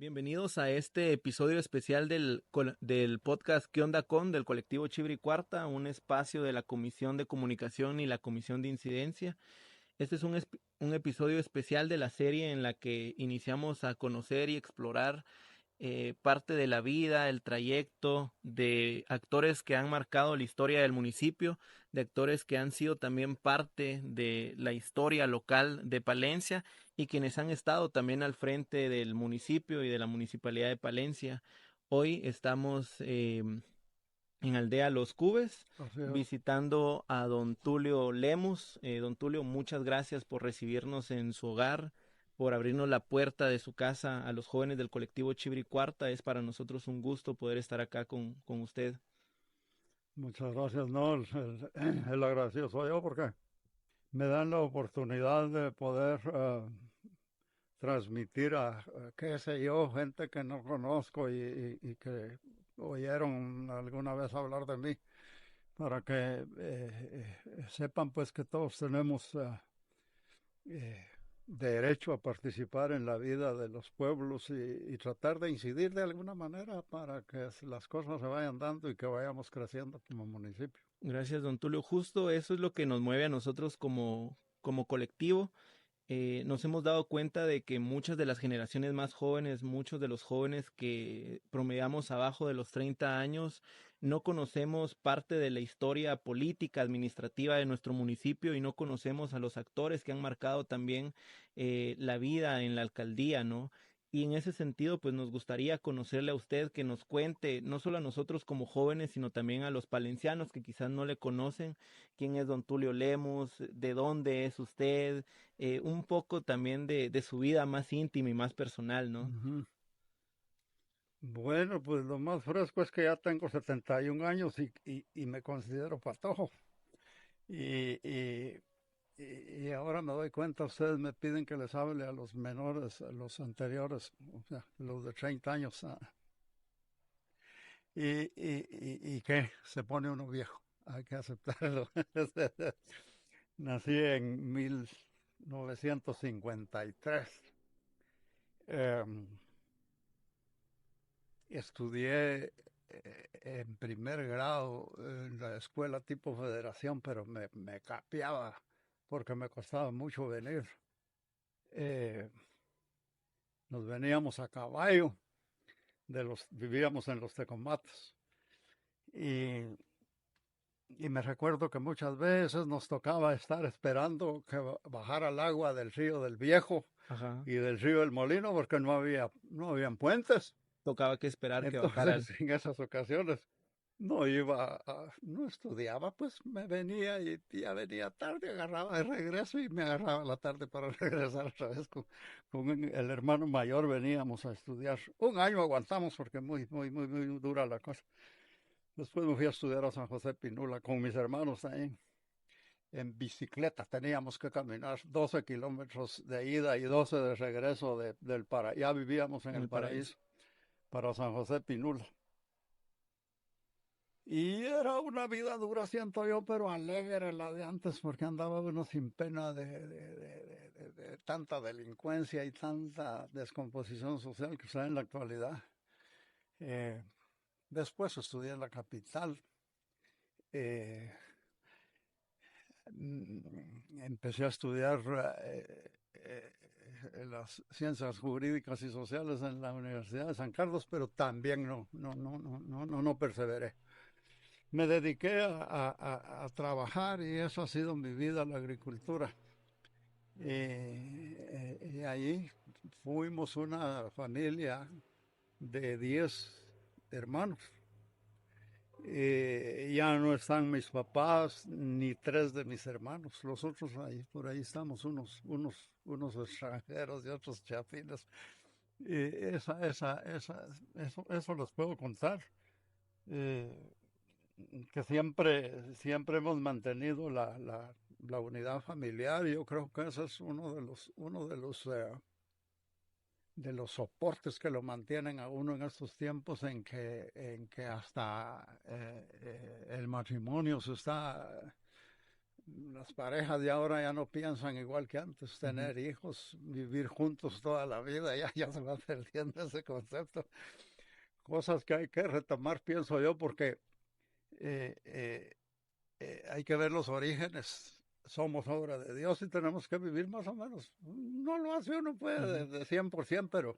Bienvenidos a este episodio especial del podcast ¿Qué onda con? Del colectivo Chibri Cuarta, un espacio de la Comisión de Comunicación y la Comisión de Incidencia. Este es un episodio especial de la serie en la que iniciamos a conocer y explorar parte de la vida, el trayecto de actores que han marcado la historia del municipio, de actores que han sido también parte de la historia local de Palencia y quienes han estado también al frente del municipio y de la municipalidad de Palencia. Hoy estamos en Aldea Los Cubes, Así es. visitando a don Tulio Lemus. Don Tulio, muchas gracias por recibirnos en su hogar, por abrirnos la puerta de su casa a los jóvenes del colectivo Chibri Cuarta. Es para nosotros un gusto poder estar acá con usted. Muchas gracias. No, el agradecido soy yo porque me dan la oportunidad de poder transmitir qué sé yo, gente que no conozco y que oyeron alguna vez hablar de mí, para que sepan pues que todos tenemos eh, derecho a participar en la vida de los pueblos y tratar de incidir de alguna manera para que las cosas se vayan dando y que vayamos creciendo como municipio. Gracias, don Tulio. Justo eso es lo que nos mueve a nosotros como colectivo. Nos hemos dado cuenta de que muchas de las generaciones más jóvenes, muchos de los jóvenes que promediamos abajo de los 30 años, no conocemos parte de la historia política, administrativa de nuestro municipio y no conocemos a los actores que han marcado también la vida en la alcaldía, ¿no? Y en ese sentido, pues nos gustaría conocerle a usted, que nos cuente, no solo a nosotros como jóvenes, sino también a los palencianos que quizás no le conocen, quién es don Tulio Lemos, de dónde es usted, un poco también de su vida más íntima y más personal, ¿no? Ujú. Bueno, pues lo más fresco es que ya tengo 71 años y me considero patojo. Y, y, y ahora me doy cuenta, ustedes me piden que les hable a los menores, a los anteriores, o sea, los de 30 años. Y qué, se pone uno viejo, hay que aceptarlo. Nací en 1953. Estudié en primer grado en la escuela tipo federación, pero me capeaba porque me costaba mucho venir. Eh, Nos veníamos a caballo, vivíamos en los Tecomates. Y Y me recuerdo que muchas veces nos tocaba estar esperando que bajara el agua del río del Viejo Ajá. y del río del Molino porque no habían puentes. Tocaba que esperar que bajaran. Entonces, en esas ocasiones no estudiaba, pues me venía y ya venía tarde, agarraba de regreso y me agarraba la tarde para regresar otra vez con el hermano mayor, veníamos a estudiar. Un año aguantamos porque muy dura la cosa. Después me fui a estudiar a San José Pinula con mis hermanos ahí en bicicleta. Teníamos que caminar 12 kilómetros de ida y 12 de regreso del Paraíso. Ya vivíamos en En el el paraíso. Paraíso para San José Pinula. Y era una vida dura, siento yo, pero alegre la de antes, porque andaba uno sin pena de tanta delincuencia y tanta descomposición social que se da en la actualidad. Eh, Después estudié en la capital. Eh, Empecé a estudiar las ciencias jurídicas y sociales en la Universidad de San Carlos, pero también no perseveré. Me dediqué a trabajar y eso ha sido mi vida, la agricultura. Y ahí fuimos una familia de 10 hermanos. Ya no están mis papás ni tres de mis hermanos. Los otros ahí, por ahí estamos, unos extranjeros y otros chapines. Y eso les puedo contar. Eh, que siempre hemos mantenido la unidad familiar. Yo creo que ese es uno de los soportes que lo mantienen a uno en estos tiempos en que hasta el matrimonio se está Las parejas de ahora ya no piensan igual que antes, Ujú. tener hijos, vivir juntos toda la vida, ya se va perdiendo ese concepto. Cosas que hay que retomar, pienso yo, porque eh, eh, hay que ver los orígenes. Somos obra de Dios y tenemos que vivir más o menos. No lo hace uno puede Ujú. de 100%,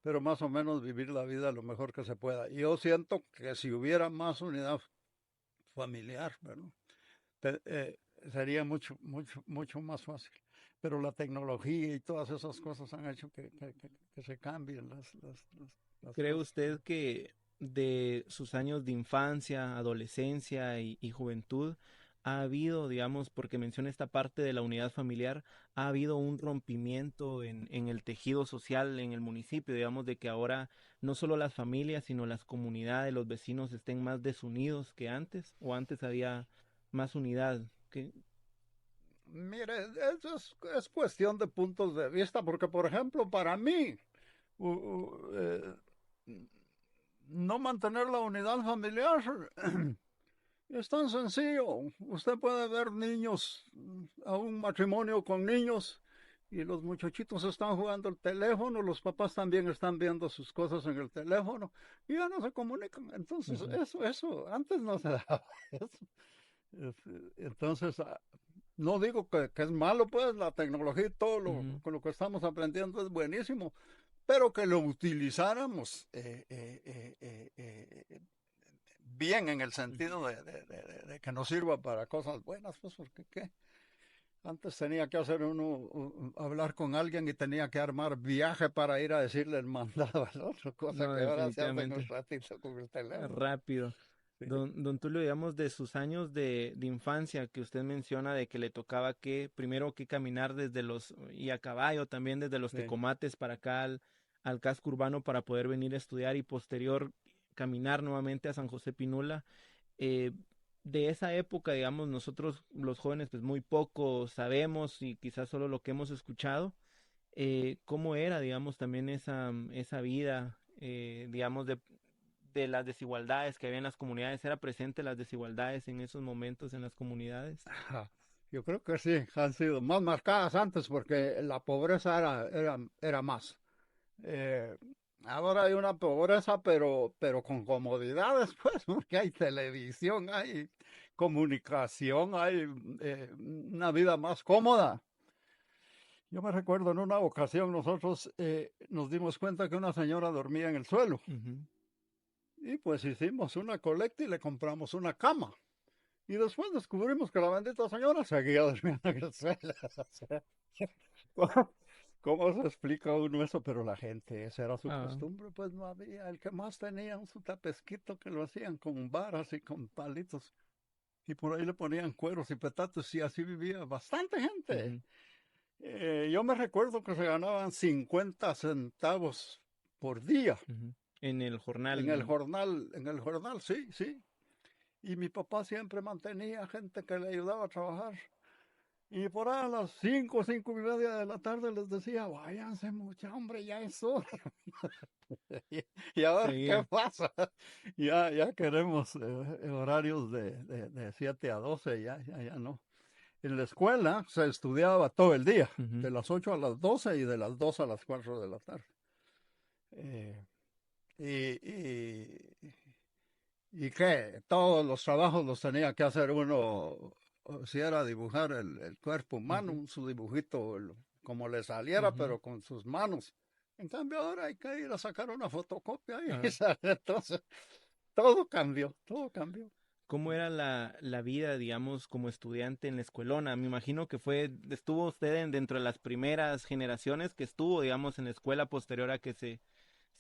pero más o menos vivir la vida lo mejor que se pueda. Y yo siento que si hubiera más unidad familiar, ¿verdad? Te- eh, sería mucho más fácil. Pero la tecnología y todas esas cosas han hecho que se cambien las ¿Cree cosas. usted que de sus años de infancia, adolescencia y juventud ha habido, digamos, porque menciona esta parte de la unidad familiar, ha habido un rompimiento en el tejido social en el municipio, digamos, de que ahora no solo las familias, sino las comunidades, los vecinos estén más desunidos que antes, o antes había más unidad? ¿Qué? Mire, eso es cuestión de puntos de vista, porque por ejemplo, para mí, no mantener la unidad familiar es tan sencillo. Usted puede ver niños, a un matrimonio con niños, y los muchachitos están jugando el teléfono, los papás también están viendo sus cosas en el teléfono, y ya no se comunican. Entonces, Ujú, eso, antes no se daba eso. Entonces, no digo que es malo, pues la tecnología y todo ujú, con lo que estamos aprendiendo es buenísimo, pero que lo utilizáramos bien en el ujú. sentido de que nos sirva para cosas buenas, pues porque qué. Antes tenía que hacer uno, hablar con alguien y tenía que armar viaje para ir a decirle el mandado al otro, cosa No, que ahora se hace en un definitivamente. ratito con el teléfono. Rápido. Sí, Don Tulio, digamos, de sus años de infancia que usted menciona de que le tocaba que primero que caminar desde los, y a caballo también desde los sí. Tecomates para acá al casco urbano para poder venir a estudiar y posterior caminar nuevamente a San José Pinula. eh, de esa época, digamos, nosotros los jóvenes pues muy poco sabemos y quizás solo lo que hemos escuchado. ¿Cómo era, digamos, también esa vida, digamos, de las desigualdades que había en las comunidades? ¿Era presente las desigualdades en esos momentos en las comunidades? Ajá. Yo creo que sí, han sido más marcadas antes porque la pobreza era más. Eh, ahora hay una pobreza, pero con comodidades, pues, porque hay televisión, hay comunicación, hay una vida más cómoda. Yo me recuerdo en una ocasión nosotros nos dimos cuenta que una señora dormía en el suelo Ujú. y pues hicimos una colecta y le compramos una cama. Y después descubrimos que la bendita señora seguía durmiendo en el suelo. O sea, ¿cómo se explica uno eso? Pero la gente, esa era su Ah, costumbre, pues no había. El que más tenía su tapesquito que lo hacían con varas y con palitos. Y por ahí le ponían cueros y petates y así vivía bastante gente. ujú, Yo me recuerdo que se ganaban 50 centavos por día ujú. En el jornal. en el jornal, sí, sí. Y mi papá siempre mantenía gente que le ayudaba a trabajar. Y por ahí a las 5, 5:30 de la tarde les decía, váyanse mucha hombre, ya es hora. Y ahora, ¿qué Seguía. pasa? Ya queremos horarios de 7 a 12, ya no. En la escuela se estudiaba todo el día, Ujú. de las 8 a las 12 y de las 2 a las 4 de la tarde. Eh, y, y, y que todos los trabajos los tenía que hacer uno, o si era dibujar el cuerpo Ujú, humano, su dibujito como le saliera, ujú. pero con sus manos. En cambio ahora hay que ir a sacar una fotocopia y Ah, sale. Entonces, todo cambió, todo cambió. ¿cómo era la vida, digamos, como estudiante en la escuelona? Me imagino que estuvo usted dentro de las primeras generaciones que estuvo, digamos, en la escuela posterior a que se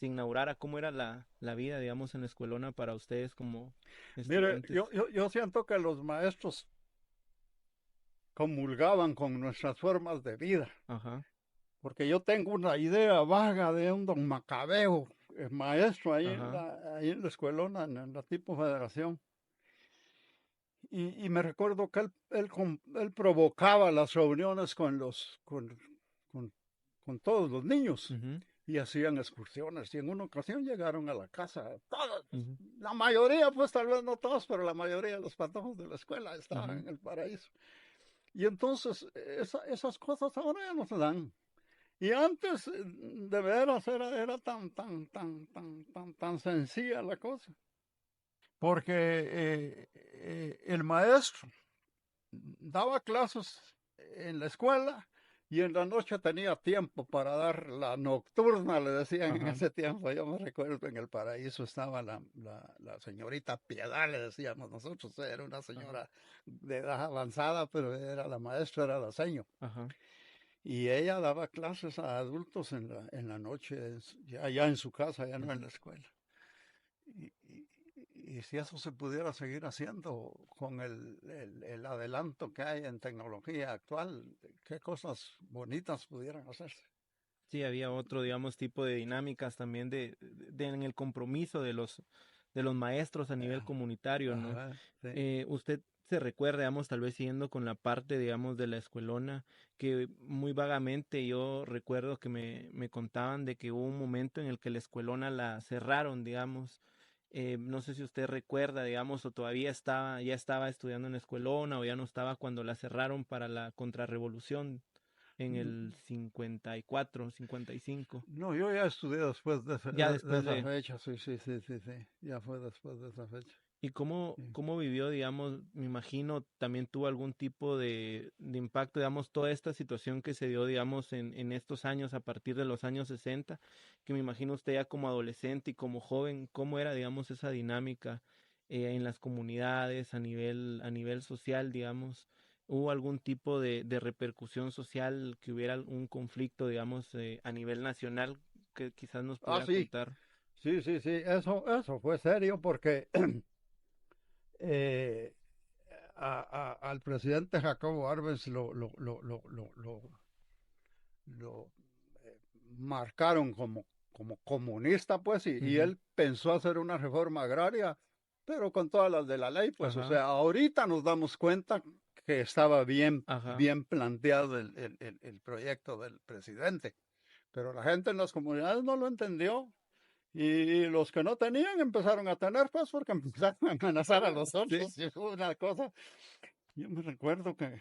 inaugurara. ¿Cómo era la vida, digamos, en la escuelona para ustedes como Mire, estudiantes? yo siento que los maestros comulgaban con nuestras formas de vida, Ajá. porque yo tengo una idea vaga de un don Macabeo, maestro Ajá. ahí en la escuelona, en la tipo federación. Y me recuerdo que él provocaba las reuniones con, con todos los niños Ujú, y hacían excursiones. Y en una ocasión llegaron a la casa, todos, ujú, la mayoría, pues tal vez no todos, pero la mayoría de los patojos de la escuela estaban ujú. en el paraíso. Y entonces esas cosas ahora ya no se dan. Y antes, de veras, era tan sencilla la cosa. Porque el maestro daba clases en la escuela y en la noche tenía tiempo para dar la nocturna, le decían en Ajá. ese tiempo. Yo me recuerdo en el Paraíso estaba la señorita Piedad, le decíamos nosotros. Era una Ajá. señora de edad avanzada, pero era la maestra, era la seño. Ajá. Y ella daba clases a adultos en la noche, ya en su casa, ya no en Ujú. la escuela. Y, y- y si eso se pudiera seguir haciendo con el adelanto que hay en tecnología actual, qué cosas bonitas pudieran hacerse. Sí, había otro, digamos, tipo de dinámicas también en el compromiso de los maestros a nivel comunitario, ¿no? Ajá, sí. Usted se recuerda, digamos, tal vez siguiendo con la parte, digamos, de la escuelona, que muy vagamente yo recuerdo que me contaban de que hubo un momento en el que la escuelona la cerraron, digamos. No sé si usted recuerda, digamos, o todavía ya estaba estudiando en la escuelona o ya no estaba cuando la cerraron para la contrarrevolución en el 54, 55. No, yo ya estudié después Ya de después esa de... fecha, sí, sí, sí, sí, sí. Ya fue después de esa fecha. ¿Y cómo, Sí. cómo vivió, digamos, me imagino, también tuvo algún tipo de impacto, digamos, toda esta situación que se dio, digamos, en estos años, a partir de los años 60, que me imagino usted ya como adolescente y como joven, cómo era, digamos, esa dinámica en las comunidades, a nivel social, digamos? ¿Hubo algún tipo de repercusión social, que hubiera un conflicto, digamos, a nivel nacional que quizás nos Ah, pudiera sí, contar? sí, sí, sí, eso fue serio porque eh, al presidente Jacobo Arbenz lo marcaron como comunista, pues, y Ujú. él pensó hacer una reforma agraria, pero con todas las de la ley, pues, o Ajá, sea, ahorita nos damos cuenta que estaba ajá. bien planteado el proyecto del presidente, pero la gente en las comunidades no lo entendió. Y los que no tenían empezaron a tener, pues, porque empezaron a amenazar a los Sí. otros. Y fue una cosa. Yo me recuerdo que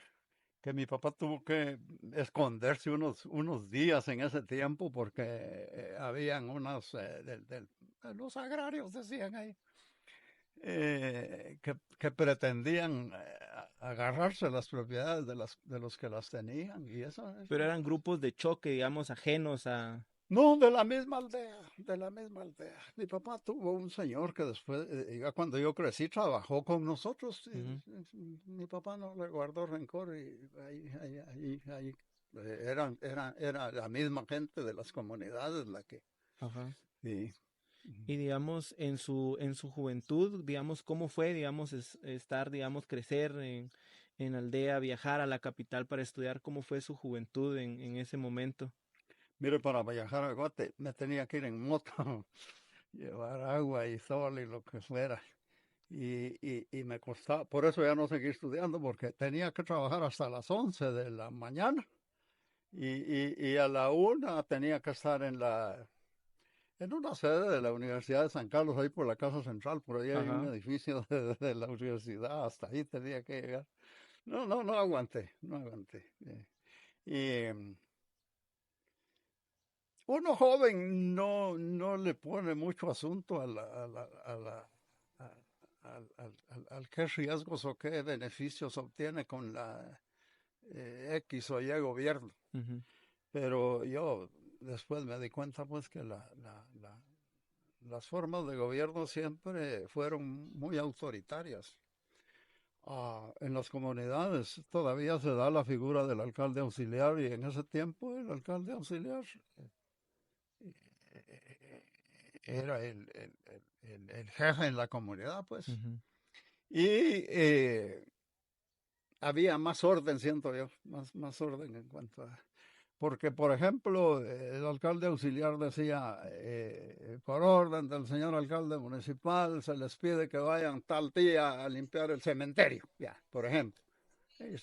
mi papá tuvo que esconderse unos días en ese tiempo porque habían unos, los agrarios, decían ahí, que pretendían agarrarse las propiedades de los que las tenían. Y Pero eso eran grupos de choque, digamos, ajenos a... no, de la misma aldea, de la misma aldea. Mi papá tuvo un señor que después, ya cuando yo crecí, trabajó con nosotros. Ujú. Mi papá no le guardó rencor y era la misma gente de las comunidades la que, Ajá. sí. Y digamos, en su juventud, digamos, ¿cómo fue, digamos, estar, digamos, crecer en aldea, viajar a la capital para estudiar? ¿Cómo fue su juventud en ese momento? Mire, para viajar a Guate me tenía que ir en moto, llevar agua y sol y lo que fuera. Y me costaba, por eso ya no seguí estudiando, porque tenía que trabajar hasta las 11 de la mañana. Y a la 1 tenía que estar en una sede de la Universidad de San Carlos, ahí por la Casa Central, por ahí hay un Ajá. edificio de la universidad, hasta ahí tenía que llegar. No aguanté, no aguanté. Y uno joven no le pone mucho asunto al qué riesgos o qué beneficios obtiene con la X o Y gobierno. Ujú. Pero yo después me di cuenta pues que las formas de gobierno siempre fueron muy autoritarias. En las comunidades todavía se da la figura del alcalde auxiliar y en ese tiempo el alcalde auxiliar era el jefe en la comunidad, pues. Ujú. Y había más orden, siento yo, más orden en cuanto a... Porque, por ejemplo, el alcalde auxiliar decía, por orden del señor alcalde municipal, se les pide que vayan tal día a limpiar el cementerio, ya, por ejemplo. Y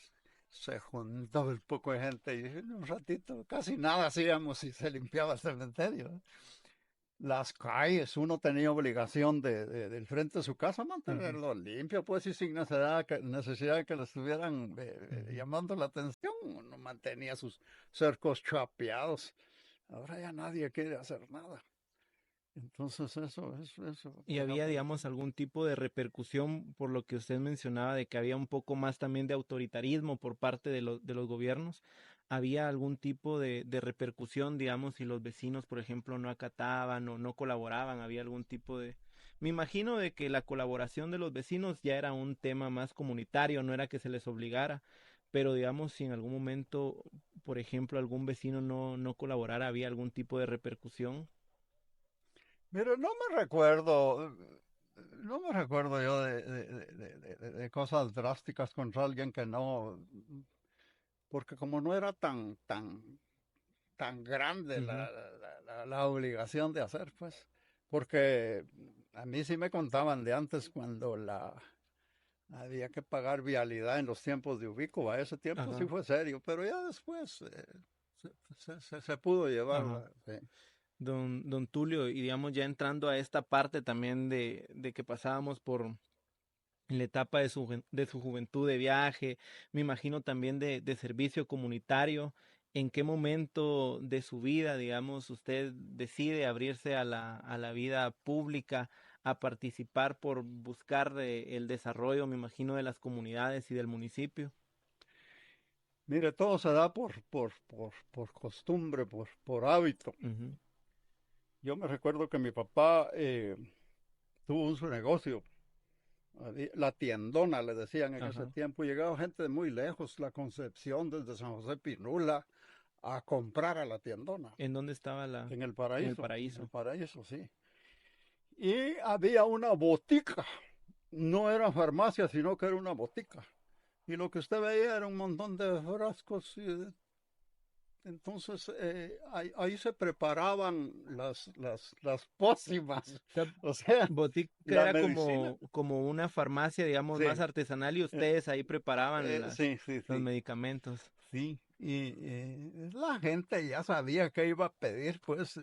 se juntaba un poco de gente y en un ratito casi nada hacíamos y se limpiaba el cementerio. las calles, uno tenía obligación del frente de su casa Ujú, mantenerlo limpio, pues, y sin necesidad de que le estuvieran ujú. llamando la atención, uno mantenía sus cercos chapeados. Ahora ya nadie quiere hacer nada. Entonces eso Y era había, muy... digamos, algún tipo de repercusión por lo que usted mencionaba de que había un poco más también de autoritarismo por parte de los gobiernos. ¿Había algún tipo de repercusión, digamos, si los vecinos, por ejemplo, no acataban o no colaboraban? ¿Había algún tipo de... Me imagino de que la colaboración de los vecinos ya era un tema más comunitario, no era que se les obligara, pero digamos, si en algún momento, por ejemplo, algún vecino no colaborara, ¿había algún tipo de repercusión? Mire, no me recuerdo yo de cosas drásticas contra alguien que no, porque como no era tan grande Ujú, la obligación de hacer, pues, porque a mí sí me contaban de antes cuando había que pagar vialidad en los tiempos de Ubico, a ese tiempo sí ajá, fue serio, pero ya después se pudo llevar, ajá. sí. Don Tulio, y digamos ya entrando a esta parte también de que pasábamos por la etapa de su juventud de viaje, me imagino también de servicio comunitario, ¿en qué momento de su vida, digamos, usted decide abrirse a a la vida pública, a participar por buscar el desarrollo, me imagino, de las comunidades y del municipio? Mire, todo se da por costumbre, por hábito. Ujú, Yo me recuerdo que mi papá tuvo su negocio, la tiendona le decían en ese ajá. tiempo, llegaba gente de muy lejos, la Concepción desde San José Pinula, a comprar a la tiendona, ¿En dónde estaba la, en el En el paraíso? paraíso, sí. Y había una botica, no era farmacia, sino que era una botica. Y lo que usted veía era un montón de frascos entonces, ahí se preparaban las pócimas, Sea, o sea, Botica la era medicina. como una farmacia, digamos, más Sí, artesanal y eh, ustedes ahí preparaban sí, sí, los sí, medicamentos. sí. Y la gente ya sabía qué iba a pedir, pues,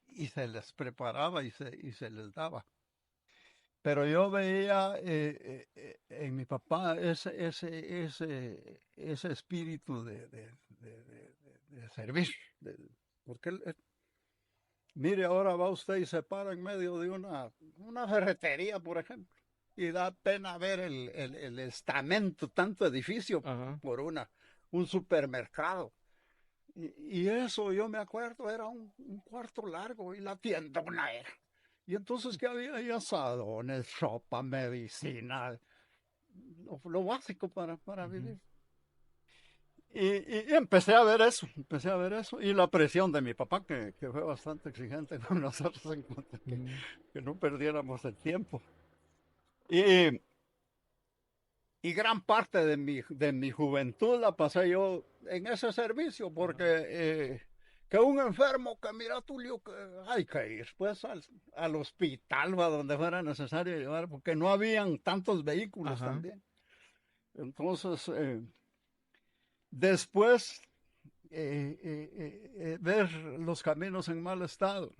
y se les preparaba y se les daba. Pero yo veía en mi papá ese espíritu de servir, porque mire, ahora va usted y se para en medio de una ferretería, por ejemplo, y da pena ver el estamento, tanto edificio Ajá. por un supermercado. Y eso, yo me acuerdo, era un cuarto largo y la tiendona era. Y entonces, ¿qué había ahí? Asadones, sopa, medicina, lo básico para Ujú, vivir. Y empecé a ver eso, y la presión de mi papá, que fue bastante exigente con nosotros en cuanto a ujú. que no perdiéramos el tiempo. Y, y gran parte de mi juventud la pasé yo en ese servicio, porque Ajá. que un enfermo, que mira Tulio, que hay que ir pues al hospital o a donde fuera necesario llevar, porque no habían tantos vehículos Ajá. también. Entonces, después ver los caminos en mal estado.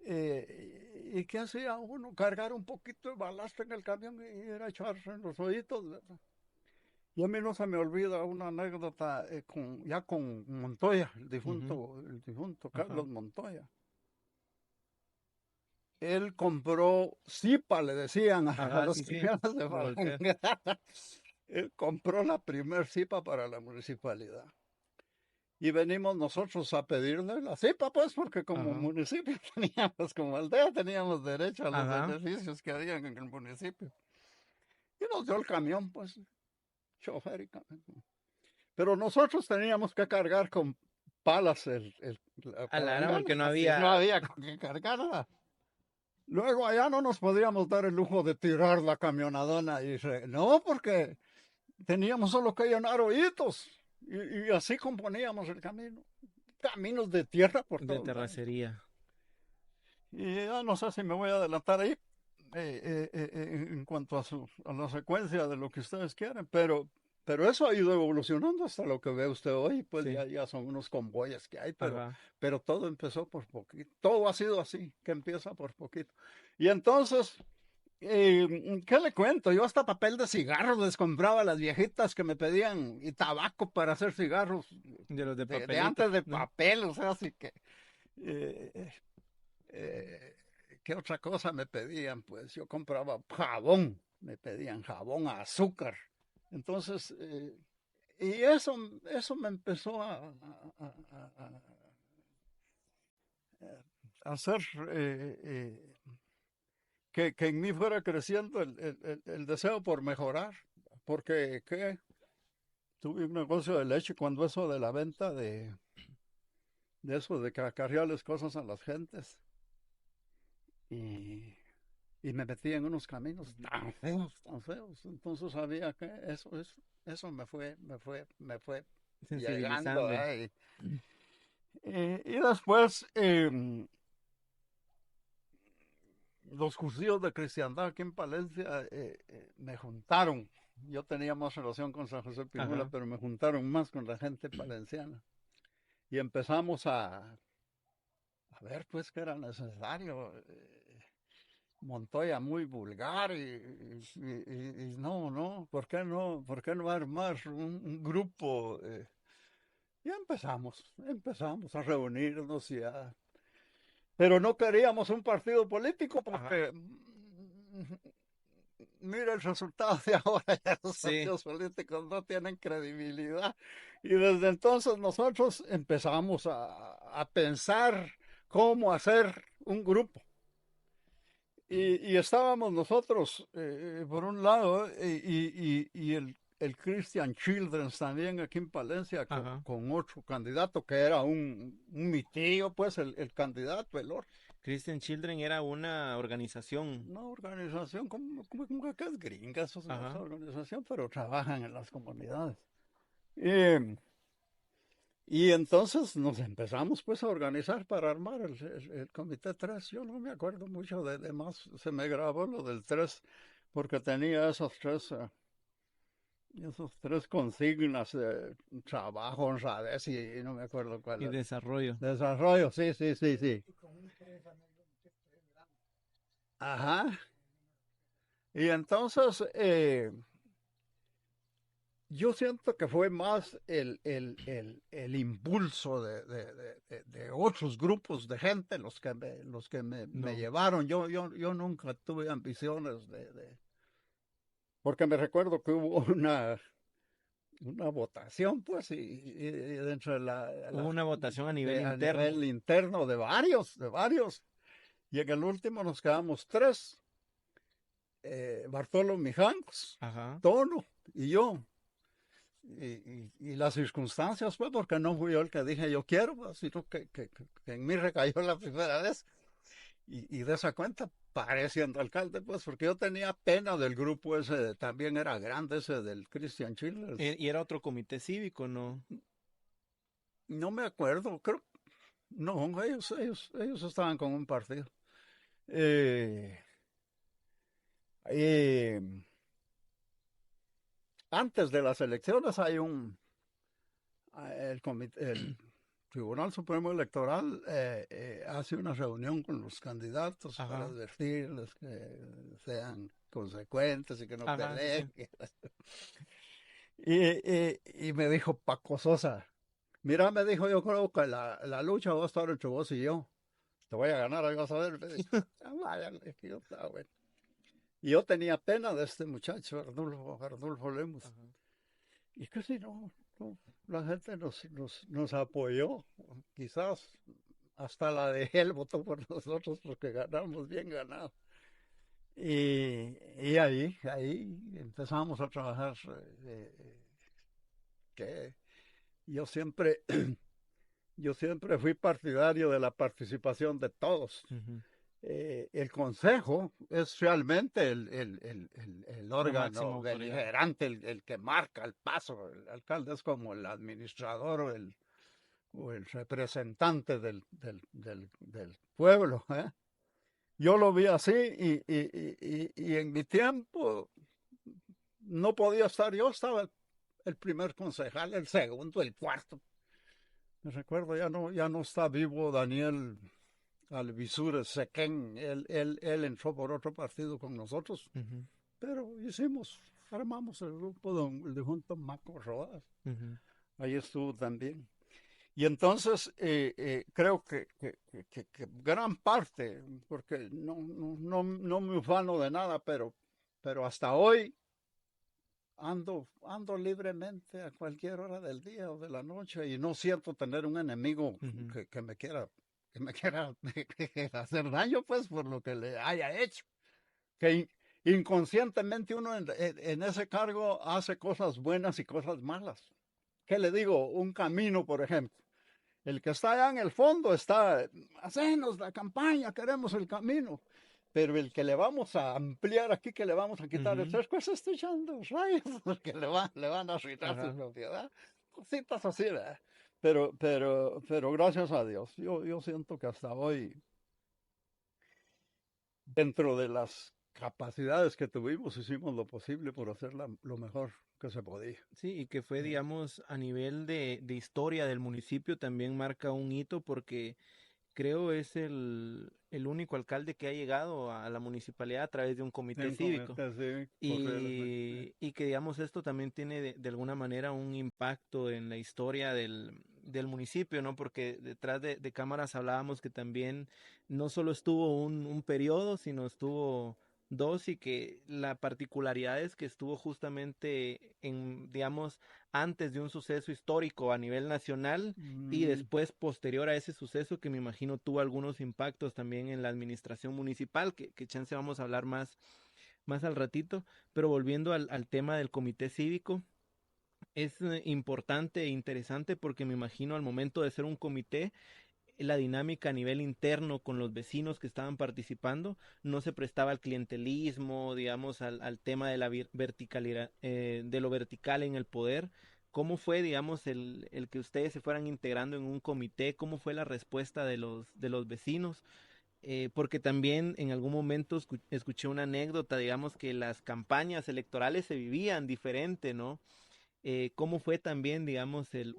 ¿Y qué hacía uno? Cargar un poquito de balasto en el camión y ir a echarse en los oídos. Y a mí no se me olvida una anécdota ya con Montoya, Ujú, el difunto ajá. Carlos Montoya. Él compró Zipa, le decían a Ajá, los sí, sí. camiones de Lo golpea. Falanga. Él compró la primer Zipa para la municipalidad. Y venimos nosotros a pedirle la CIPA, pues, porque como Ajá. municipio teníamos, como aldea, teníamos derecho a los Ajá. beneficios que habían en el municipio. Y nos dio el camión, pues, chofer y camión. Pero nosotros teníamos que cargar con palas la A la ara palangana, porque no así no había. había con qué cargarla. Luego allá no nos podíamos dar el lujo de tirar la camionadona no, porque teníamos solo que llenar hoyitos y así componíamos el camino. Caminos de tierra por De todos lados. terracería. Y ya no sé si me voy a adelantar ahí en cuanto a la secuencia de lo que ustedes quieren, pero pero eso ha ido evolucionando hasta lo que ve usted hoy, pues Sí. ya son unos convoyes que hay, Ajá. pero todo empezó por poquito, todo ha sido así, que empieza por poquito. Y entonces, ¿qué le cuento? Yo hasta papel de cigarros les compraba a las viejitas que me pedían y tabaco para hacer cigarros De los de de papelito, antes de ¿no? papel, o sea, así que... eh, eh, ¿qué otra cosa me pedían? Pues yo compraba jabón, me pedían jabón, azúcar. Entonces, y eso me empezó a hacer que en mí fuera creciendo el deseo por mejorar, porque ¿qué? Tuve un negocio de leche cuando eso de la venta de eso, de acarrearles cosas a las gentes. Y y me metí en unos caminos tan feos, tan feos. Entonces sabía que eso me fue llegando. Sensibilizando. Y después los cursillos de cristiandad aquí en Palencia me juntaron. Yo tenía más relación con San José Pinula, Ajá. pero me juntaron más con la gente palenciana. Y empezamos a ver pues que era necesario. Montoya muy vulgar y no, ¿por qué no armar un grupo? Ya empezamos a reunirnos pero no queríamos un partido político Ajá. porque mira el resultado de ahora, ya los Sí. partidos políticos no tienen credibilidad. Y desde entonces nosotros empezamos a pensar cómo hacer un grupo. Y estábamos nosotros, por un lado, y el Christian Children's también aquí en Palencia Ajá. con otro candidato que era mi tío, pues el candidato, Christian Children era una organización. una organización como que es gringa, eso es una Ajá. organización, pero trabajan en las comunidades. Eh, Y entonces nos empezamos pues a organizar para armar el Comité 3. Yo no me acuerdo mucho de más, se me grabó lo del 3 porque tenía esos tres consignas de trabajo, honradez y no me acuerdo cuál Y era. desarrollo. Desarrollo, sí, sí, sí, sí. Ajá. Y entonces yo siento que fue más el impulso de otros grupos de gente los que me No. llevaron. Yo nunca tuve ambiciones porque me recuerdo que hubo una votación, pues, y dentro Hubo una votación a nivel a interno. nivel interno de varios. Y en el último nos quedamos tres, Bartolo Mijangos, Ajá. Tono y yo. Y las circunstancias, pues, porque no fui yo el que dije yo quiero, pues, sino que en mí recayó la primera vez. Y de esa cuenta paré siendo alcalde, pues, porque yo tenía pena del grupo ese, también era grande ese del Christian Childers. Y era otro comité cívico, ¿no? No me acuerdo, creo, no, ellos estaban con un partido. Eh, eh, Antes de las elecciones hay el Tribunal Supremo Electoral hace una reunión con los candidatos para Ajá. advertirles que sean consecuentes y que no Ajá, sí, sí. peleen. Y me dijo Paco Sosa, mira, me dijo, yo creo que la lucha va a estar entre vos y yo. Te voy a ganar, ahí vas a ver. Me dijo, "Ah, vaya, que yo estaba bueno". Y yo tenía pena de este muchacho, Arnulfo Lemos. Ajá. Y que si no, la gente nos apoyó, quizás hasta la de él votó por nosotros porque ganamos bien ganado. Y ahí empezamos a trabajar. Que yo siempre, yo siempre fui partidario de la participación de todos. Ujú. El consejo es realmente el La máxima órgano autoridad. beligerante, el que marca el paso. El alcalde es como el administrador o el representante del pueblo. ¿Eh? Yo lo vi así y en mi tiempo no podía estar, yo estaba el primer concejal, el segundo, el cuarto. Me recuerdo, ya no está vivo Daniel Alvisures Sequén. Él entró por otro partido con nosotros, Ujú, pero armamos el grupo de junto Maco Rodas. ujú, Ahí estuvo también. Y entonces creo que gran parte, porque no me ufano de nada, pero hasta hoy ando libremente a cualquier hora del día o de la noche y no siento tener un enemigo ujú. que me quiera hacer daño, pues, por lo que le haya hecho. Que inconscientemente uno en ese cargo hace cosas buenas y cosas malas. ¿Qué le digo? Un camino, por ejemplo. El que está allá en el fondo está, hacenos la campaña, queremos el camino. Pero el que le vamos a ampliar aquí, que le vamos a quitar el Ujú, cerco, se está echando rayos, porque le van a arruinar su ajá. propiedad. Cositas así, ¿verdad? Pero gracias a Dios, yo siento que hasta hoy, dentro de las capacidades que tuvimos, hicimos lo posible por hacer lo mejor que se podía. Sí, y que fue, digamos, a nivel de historia del municipio también marca un hito porque creo es el único alcalde que ha llegado a la municipalidad a través de un comité En cívico. comité, sí, posiblemente. Y que digamos esto también tiene de alguna manera un impacto en la historia del municipio, ¿no? Porque detrás de cámaras hablábamos que también no solo estuvo un periodo, sino estuvo dos y que la particularidad es que estuvo justamente en, digamos, antes de un suceso histórico a nivel nacional y Mm, después posterior a ese suceso que me imagino tuvo algunos impactos también en la administración municipal, que chance vamos a hablar más al ratito, pero volviendo al tema del comité cívico, es importante e interesante porque me imagino al momento de ser un comité, la dinámica a nivel interno con los vecinos que estaban participando no se prestaba al clientelismo, digamos, al tema de la verticalidad, de lo vertical en el poder. ¿Cómo fue, digamos, el que ustedes se fueran integrando en un comité? ¿Cómo fue la respuesta de los vecinos? Porque también en algún momento escuché una anécdota, digamos que las campañas electorales se vivían diferente, ¿no? ¿Cómo fue también, digamos, el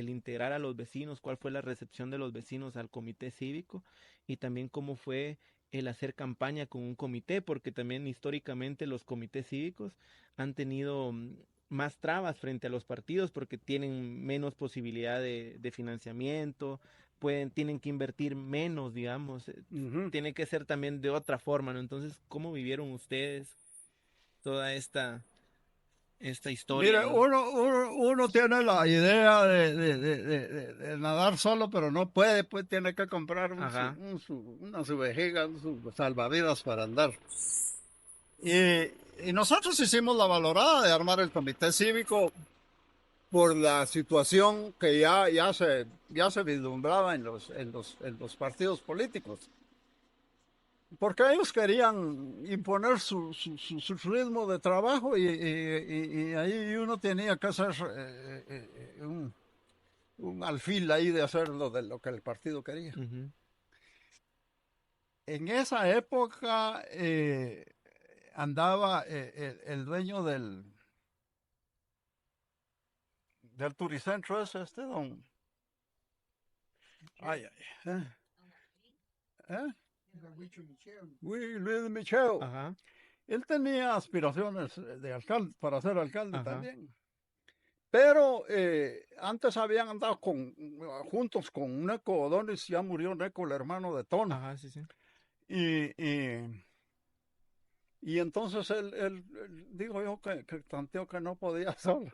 integrar a los vecinos? ¿Cuál fue la recepción de los vecinos al comité cívico? Y también cómo fue el hacer campaña con un comité, porque también históricamente los comités cívicos han tenido más trabas frente a los partidos porque tienen menos posibilidad de financiamiento, tienen que invertir menos, digamos, ujú. tiene que ser también de otra forma, ¿no? Entonces, ¿cómo vivieron ustedes toda esta historia, Mire, ¿no? uno tiene la idea de nadar solo, pero no puede, pues tiene que comprar Ajá. una su vejiga, un su salvavidas para andar. Y nosotros hicimos la valorada de armar el comité cívico por la situación que ya se vislumbraba en los partidos políticos. Porque ellos querían imponer su ritmo de trabajo y ahí uno tenía que hacer un alfil ahí de hacer lo que el partido quería. Ujú. En esa época andaba el dueño del Turicentro, es este don. Ay, ay, ¿eh? Luis Michel. Ajá, Él tenía aspiraciones de alcalde, para ser alcalde ajá, también. Pero antes habían andado juntos con Neco Odonis, ya murió Neco, el hermano de Tono. ajá, sí, sí. Y, y, y entonces él dijo yo que tanteó que no podía solo.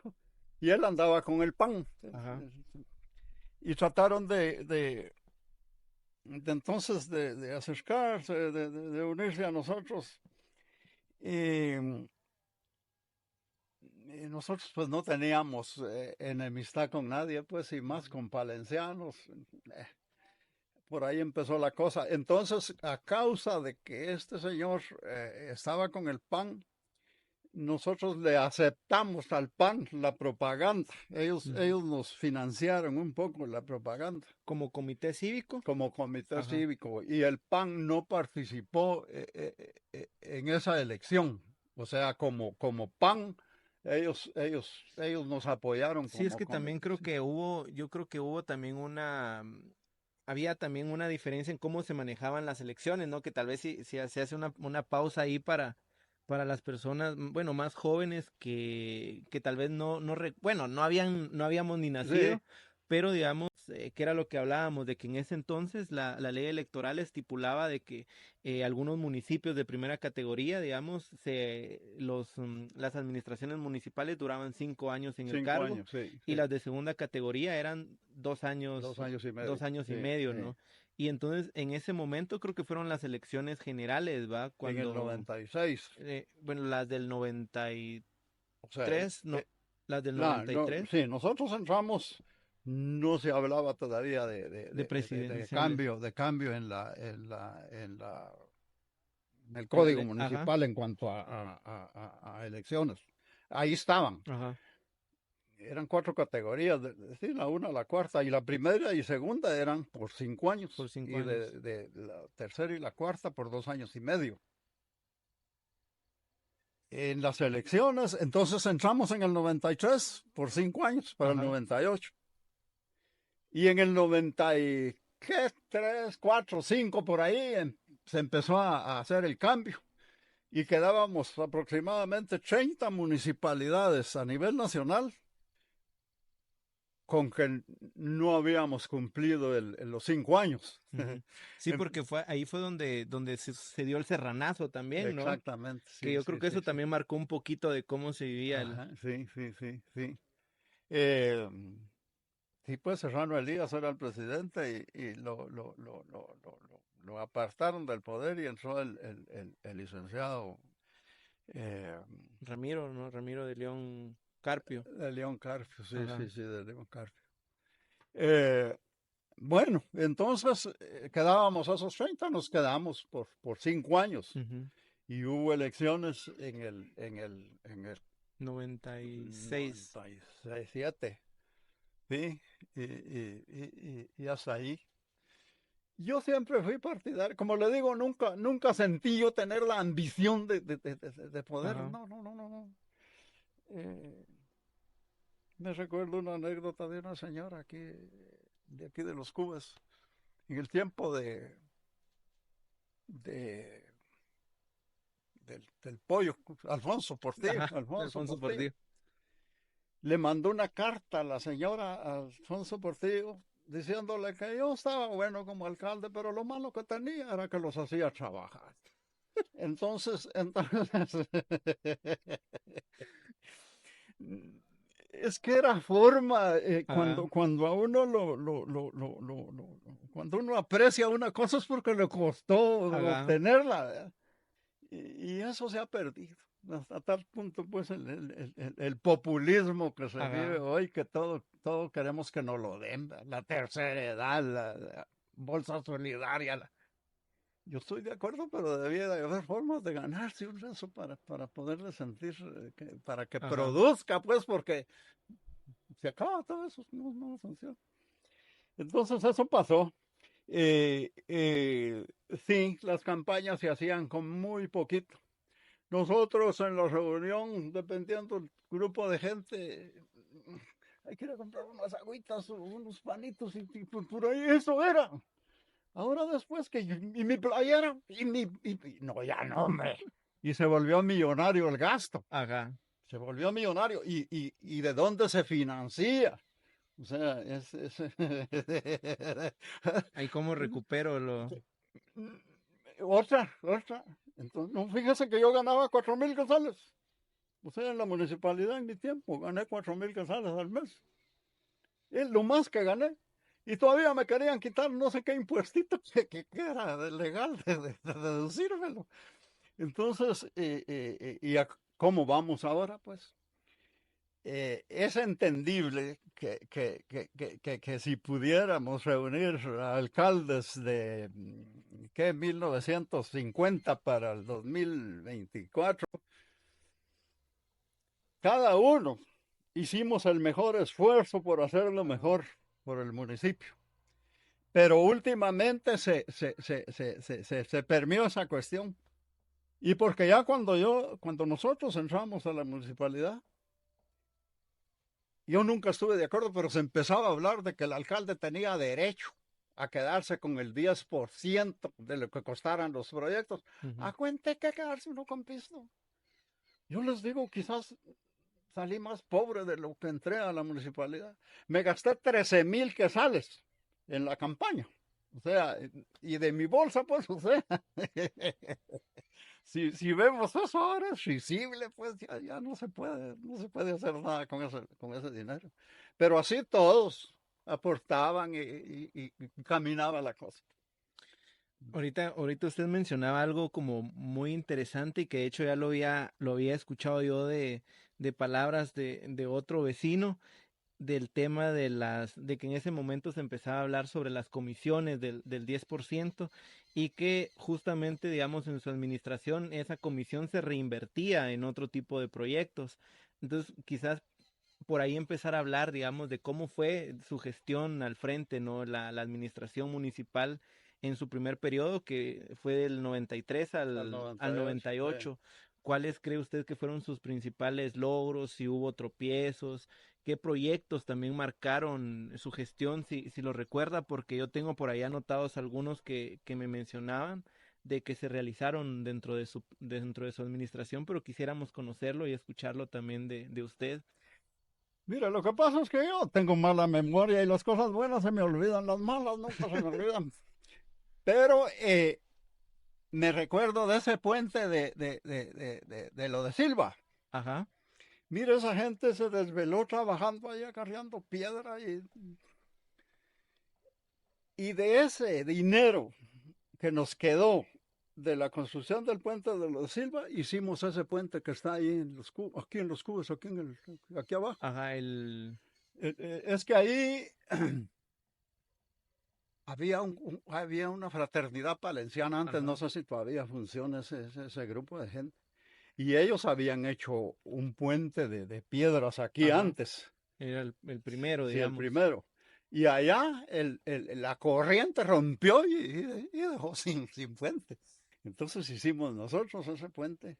Y él andaba con el PAN. Ajá. Y trataron de entonces de acercarse, de unirse a nosotros. Y, y nosotros pues no teníamos enemistad con nadie, pues y más con palencianos. Eh, por ahí empezó la cosa. Entonces, a causa de que este señor estaba con el PAN, nosotros le aceptamos al PAN la propaganda. Ujú. Ellos nos financiaron un poco la propaganda Como comité cívico. como comité Ajá. cívico y el PAN no participó en esa elección. O sea, como PAN ellos nos apoyaron Sí, es como que también creo sí, que yo creo que hubo también había también una diferencia en cómo se manejaban las elecciones, ¿no? Que tal vez si se hace una pausa ahí para las personas, bueno, más jóvenes que tal vez bueno, no habíamos ni sí, nacido, pero digamos, que era lo que hablábamos, de que en ese entonces la ley electoral estipulaba de que algunos municipios de primera categoría, digamos, las administraciones municipales duraban 5 años en el 5 años, cargo sí, y sí, las de segunda categoría eran 2 años, 2 años y medio, 2 años y medio, sí. ¿no? Y entonces en ese momento creo que fueron las elecciones generales, ¿va? En el Cuando, 96, bueno, las del noventa y o sea, tres no, las del no, noventa y no, tres sí, nosotros entramos, no se hablaba todavía de presidenciales. de cambio en el código Ajá, municipal en cuanto a elecciones. Ahí estaban. ajá, Eran 4 categorías, sí, la una, la cuarta, y la primera y segunda eran por 5 años, por cinco y años. de la tercera y la cuarta por 2 años y medio. En las elecciones, entonces entramos en el 93 por 5 años, para el Ajá. 98. Y en el 93, 4, 5, por ahí, se empezó a hacer el cambio. Y quedábamos aproximadamente 30 municipalidades a nivel nacional con que no habíamos cumplido los 5 años. Ujú. Sí, porque ahí fue donde se dio el serranazo también, ¿no? Exactamente, Que sí, yo creo sí, que sí, eso sí. también marcó un poquito de cómo se vivía Ajá, sí, sí, sí, sí. Eh, sí, pues Serrano Elías era el presidente y lo apartaron del poder y entró el licenciado eh, Ramiro, ¿no? Ramiro de León Carpio. de León Carpio, sí, Ajá. sí, sí, de León Carpio. Eh, bueno, entonces quedábamos esos 30, nos quedamos por 5 años Ujú. y hubo elecciones en el 96. 97, ¿sí? Y hasta ahí. Yo siempre fui partidario, como le digo, nunca sentí yo tener la ambición de poder, Ajá. no, no, no, no, no. Eh, Me recuerdo una anécdota de una señora de aquí de los Cubas, en el tiempo de del pollo, Ajá. De Alfonso Alfonso Portillo. Portillo. Le mandó una carta a la señora Alfonso Portillo diciéndole que yo estaba bueno como alcalde, pero lo malo que tenía era que los hacía trabajar. Entonces, es que era forma, Ajá. cuando a uno cuando uno aprecia una cosa es porque le costó Ajá. obtenerla, ¿verdad? Y eso se ha perdido. Hasta tal punto, pues, el populismo que se vive Ajá. hoy, que todo queremos que nos lo den, ¿verdad? La tercera edad, la bolsa solidaria. Yo estoy de acuerdo, pero debía de haber formas de ganarse un eso para poderle sentir, para que Ajá. produzca, pues, porque se acaba todo eso, no funciona. Entonces eso pasó. Eh, eh, sí, las campañas se hacían con muy poquito. Nosotros en la reunión, dependiendo del grupo de gente, hay que ir a comprar unas agüitas, unos panitos y por ahí eso era. Ahora después y mi playera, no, ya no, hombre. Y se volvió millonario el gasto, Ajá. se volvió millonario. ¿Y de dónde se financia? O sea, Ahí cómo recupero lo. otra. Entonces, no, fíjese que yo ganaba 4,000 quetzales. O sea, en la municipalidad en mi tiempo gané 4,000 quetzales al mes. Es lo más que gané. Y todavía me querían quitar no sé qué impuestito que era legal de deducírmelo. Entonces, ¿cómo vamos ahora? Pues es entendible que si pudiéramos reunir a alcaldes de, 1950 para el 2024, cada uno hicimos el mejor esfuerzo por hacerlo Ajá. mejor por el municipio. Pero últimamente se permió esa cuestión. Y porque ya cuando nosotros entramos a la municipalidad, yo nunca estuve de acuerdo, pero se empezaba a hablar de que el alcalde tenía derecho a quedarse con el 10% de lo que costaran los proyectos. Ujú. ¿A cuenta que quedarse uno con pisto? Yo les digo, quizás salí más pobre de lo que entré a la municipalidad. Me gasté 13,000 quetzales en la campaña. O sea, y de mi bolsa, pues, o sea, si vemos eso ahora es visible, pues ya no se puede hacer nada con ese dinero. Pero así todos aportaban y caminaba la cosa. Ahorita usted mencionaba algo como muy interesante y que de hecho ya lo había escuchado yo de palabras de otro vecino del tema de que en ese momento se empezaba a hablar sobre las comisiones del 10% y que justamente, digamos, en su administración esa comisión se reinvertía en otro tipo de proyectos. Entonces, quizás por ahí empezar a hablar, digamos, de cómo fue su gestión al frente, ¿no? La administración municipal en su primer periodo, que fue del 93 Al al 98, sí. 98. ¿Cuáles cree usted que fueron sus principales logros? Si hubo tropiezos, qué proyectos también marcaron su gestión, si lo recuerda, porque yo tengo por ahí anotados algunos que me mencionaban de que se realizaron dentro de su administración, pero quisiéramos conocerlo y escucharlo también de usted. Mira, lo que pasa es que yo tengo mala memoria y las cosas buenas se me olvidan, las malas nunca se me olvidan. Pero me recuerdo de ese puente de lo de Silva. Ajá, Mira, esa gente se desveló trabajando allá, cargando piedra y de ese dinero que nos quedó de la construcción del puente de lo de Silva, hicimos ese puente que está ahí en los cubos, aquí en los cubos, aquí abajo. ajá, Es que ahí había una fraternidad palenciana antes, no ajá, sé si todavía funciona ese grupo de gente. Y ellos habían hecho un puente de piedras aquí ajá, antes, era el primero, sí, el digamos. primero. Y allá la corriente rompió y dejó sin puente. Entonces hicimos nosotros ese puente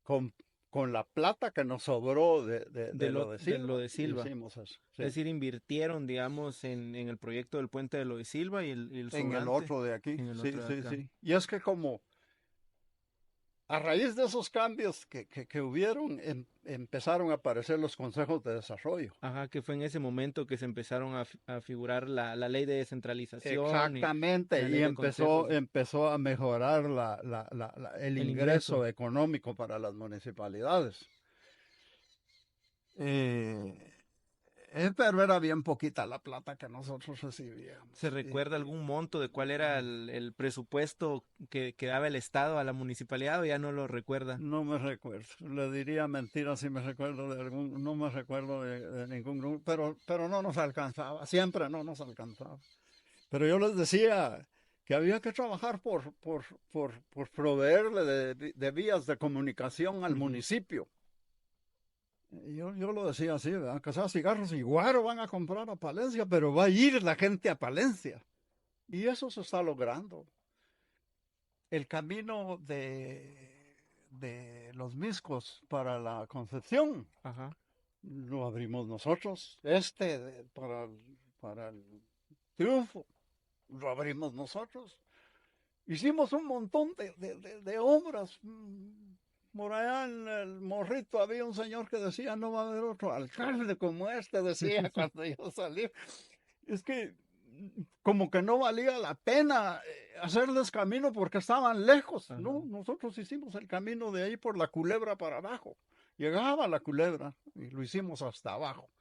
con, con la plata que nos sobró de lo de De lo Silva. de Silva. Hicimos eso, Es sí. decir, invirtieron, digamos, en el proyecto del puente de lo de Silva y el En el sobrante otro de aquí, en el sí, otro de sí, acá. sí. Y es que como a raíz de esos cambios que hubieron, empezaron a aparecer los consejos de desarrollo. Ajá, que fue en ese momento que se empezaron a figurar la ley de descentralización y Exactamente, la y ley de consejos, empezó a mejorar el el ingreso. ingreso económico para las municipalidades. Eh, pero era bien poquita la plata que nosotros ¿Se recibíamos. recuerda algún monto de cuál era el presupuesto que daba el Estado a la municipalidad o ya no lo recuerda? No me recuerdo, le diría mentira si me recuerdo de algún, no me recuerdo de ningún grupo, pero no nos alcanzaba, siempre no nos alcanzaba. Pero yo les decía que había que trabajar por proveerle de vías de comunicación al Ujú. municipio. Yo lo decía así, ¿verdad? Que sea cigarros y guaro van a comprar a Palencia, pero va a ir la gente a Palencia. Y eso se está logrando. El camino de los Miscos para la Concepción Ajá. lo abrimos nosotros. Para el Triunfo lo abrimos nosotros. Hicimos un montón de obras. Por allá en el Morrito había un señor que decía, no va a haber otro alcalde como este, decía cuando yo salí. Es que como que no valía la pena hacerles camino porque estaban lejos, Ajá. ¿no? Nosotros hicimos el camino de ahí por la Culebra para abajo. Llegaba la Culebra y lo hicimos hasta abajo.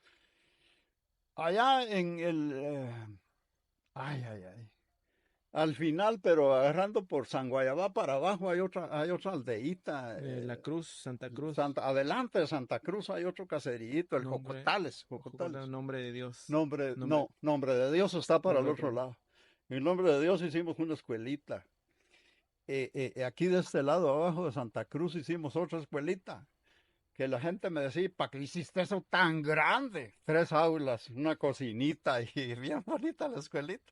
Allá en ay, ay, ay. Al final, pero agarrando por San Guayabá para abajo hay otra aldeíta. La Cruz, Santa Cruz, Adelante de Santa Cruz hay otro caserillito, el nombre, Jocotales, Jocotá, Jocotales. nombre de Dios, Nombre, nombre no, Nombre de Dios está para del el otro otro lado. lado. En nombre de Dios hicimos una escuelita. Aquí de este lado abajo de Santa Cruz hicimos otra escuelita. Que la gente me decía, ¿para qué hiciste eso tan grande? 3 aulas, una cocinita y bien bonita la escuelita.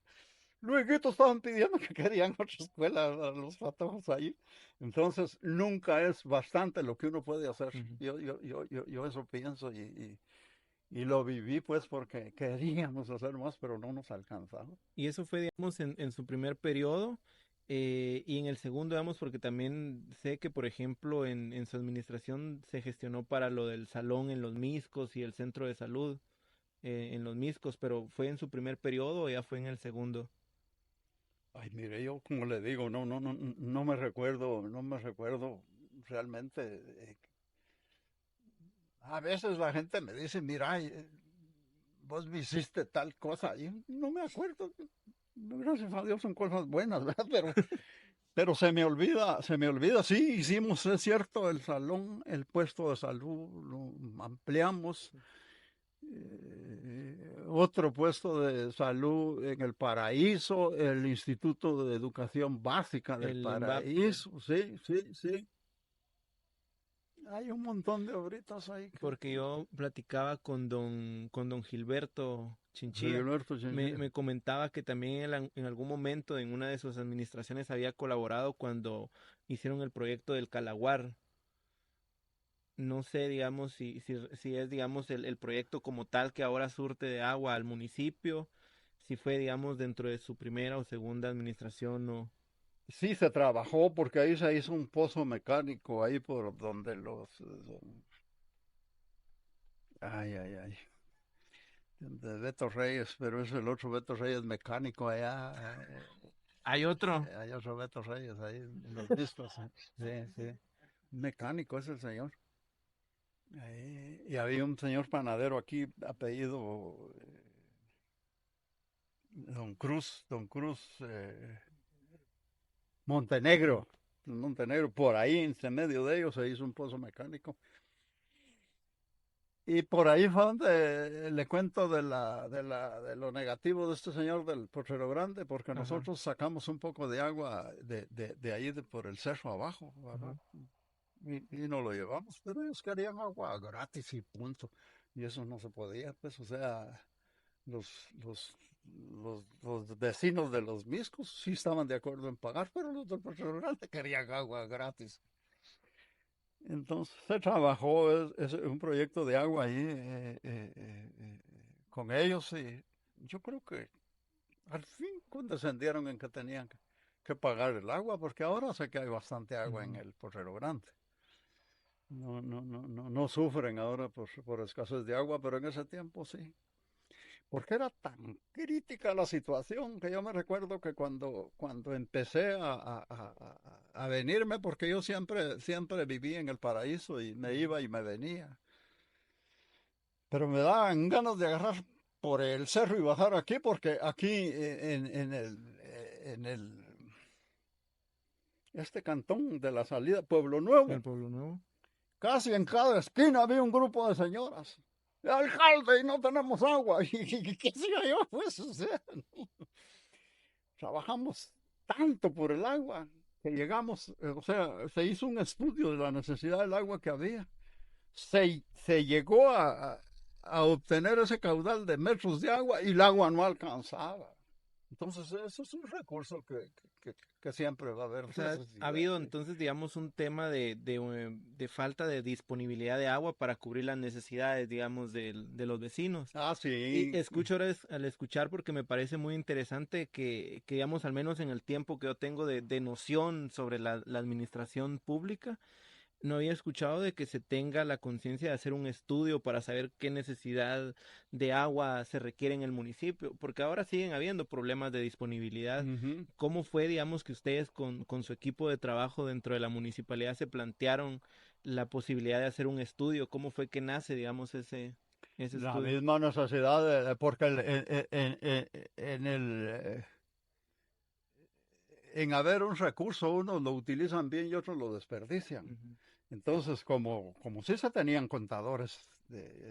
Luego estaban pidiendo que querían otra escuela a los patojos ahí. Entonces, nunca es bastante lo que uno puede hacer. Ujú. Yo eso pienso Y lo viví pues porque queríamos hacer más, pero no nos alcanzaba. Y eso fue, digamos, en su primer periodo. Y en el segundo, digamos, porque también sé que, por ejemplo, en su administración se gestionó para lo del salón en Los Miscos y el centro de salud en Los Miscos, pero ¿fue en su primer periodo o ya fue en el segundo? Ay, mire, yo como le digo, no me recuerdo realmente. A veces la gente me dice, mira, vos me hiciste tal cosa, y no me acuerdo. Gracias a Dios son cosas buenas, ¿verdad? Pero se me olvida, sí, hicimos, es cierto, el salón, el puesto de salud, lo ampliamos. Otro puesto de salud en el Paraíso, el Instituto de Educación Básica del El EMBAP, Paraíso, sí, sí, sí. Hay un montón de obritas ahí porque yo platicaba con don Gilberto Chinchilla. Gilberto Chinchilla. Me comentaba que también en algún momento en una de sus administraciones había colaborado cuando hicieron el proyecto del Calaguar. No sé, digamos, si es, digamos, el proyecto como tal que ahora surte de agua al municipio, si fue, digamos, dentro de su primera o segunda administración o... Sí, se trabajó porque ahí se hizo un pozo mecánico ahí por donde ay, ay, ay, de Beto Reyes, pero es el otro Beto Reyes mecánico allá. Hay otro. Hay otro Beto Reyes ahí en los discos. Sí, sí. Mecánico es el señor. Y había un señor panadero aquí, apellido Don Cruz Montenegro. Montenegro, por ahí, entre medio de ellos, se hizo un pozo mecánico. Y por ahí fue donde le cuento de lo negativo de este señor del Potrero Grande, porque Ajá, nosotros sacamos un poco de agua de ahí, por el cerro abajo, ¿verdad? ajá. Y nos lo llevamos, pero ellos querían agua gratis y punto. Y eso no se podía, pues, o sea, los, los, los vecinos de los Miscos sí estaban de acuerdo en pagar, pero los del Potrero Grande querían agua gratis. Entonces se trabajó es un proyecto de agua ahí con ellos y yo creo que al fin condescendieron en que tenían que pagar el agua, porque ahora sé que hay bastante agua en Ujú. el Potrero Grande. No sufren ahora por escasez de agua, pero en ese tiempo sí. Porque era tan crítica la situación que yo me recuerdo que cuando empecé a venirme, porque yo siempre viví en el paraíso y me iba y me venía, pero me daban ganas de agarrar por el cerro y bajar aquí, porque aquí en este cantón de la salida, Pueblo El Nuevo, Pueblo Nuevo. casi en cada esquina había un grupo de señoras. Alcalde, y no tenemos agua. Y qué sé yo, pues, o sea, trabajamos tanto por el agua que llegamos, o sea, se hizo un estudio de la necesidad del agua que había. Se llegó a obtener ese caudal de metros de agua y el agua no alcanzaba. Entonces, eso es un recurso que siempre va a haber O sea, ha necesidad. habido Sí. entonces, digamos, un tema de falta de disponibilidad de agua para cubrir las necesidades, digamos, de los vecinos. Ah, Y sí. escucho ahora al escuchar porque me parece muy interesante que, digamos, al menos en el tiempo que yo tengo de noción sobre la administración pública, no había escuchado de que se tenga la conciencia de hacer un estudio para saber qué necesidad de agua se requiere en el municipio, porque ahora siguen habiendo problemas de disponibilidad. Ujú. ¿Cómo fue, digamos, que ustedes con su equipo de trabajo dentro de la municipalidad se plantearon la posibilidad de hacer un estudio? ¿Cómo fue que nace, digamos, ese La estudio? misma necesidad, porque en en haber un recurso, unos lo utilizan bien y otros lo desperdician. Ujú, Entonces, como sí se tenían contadores,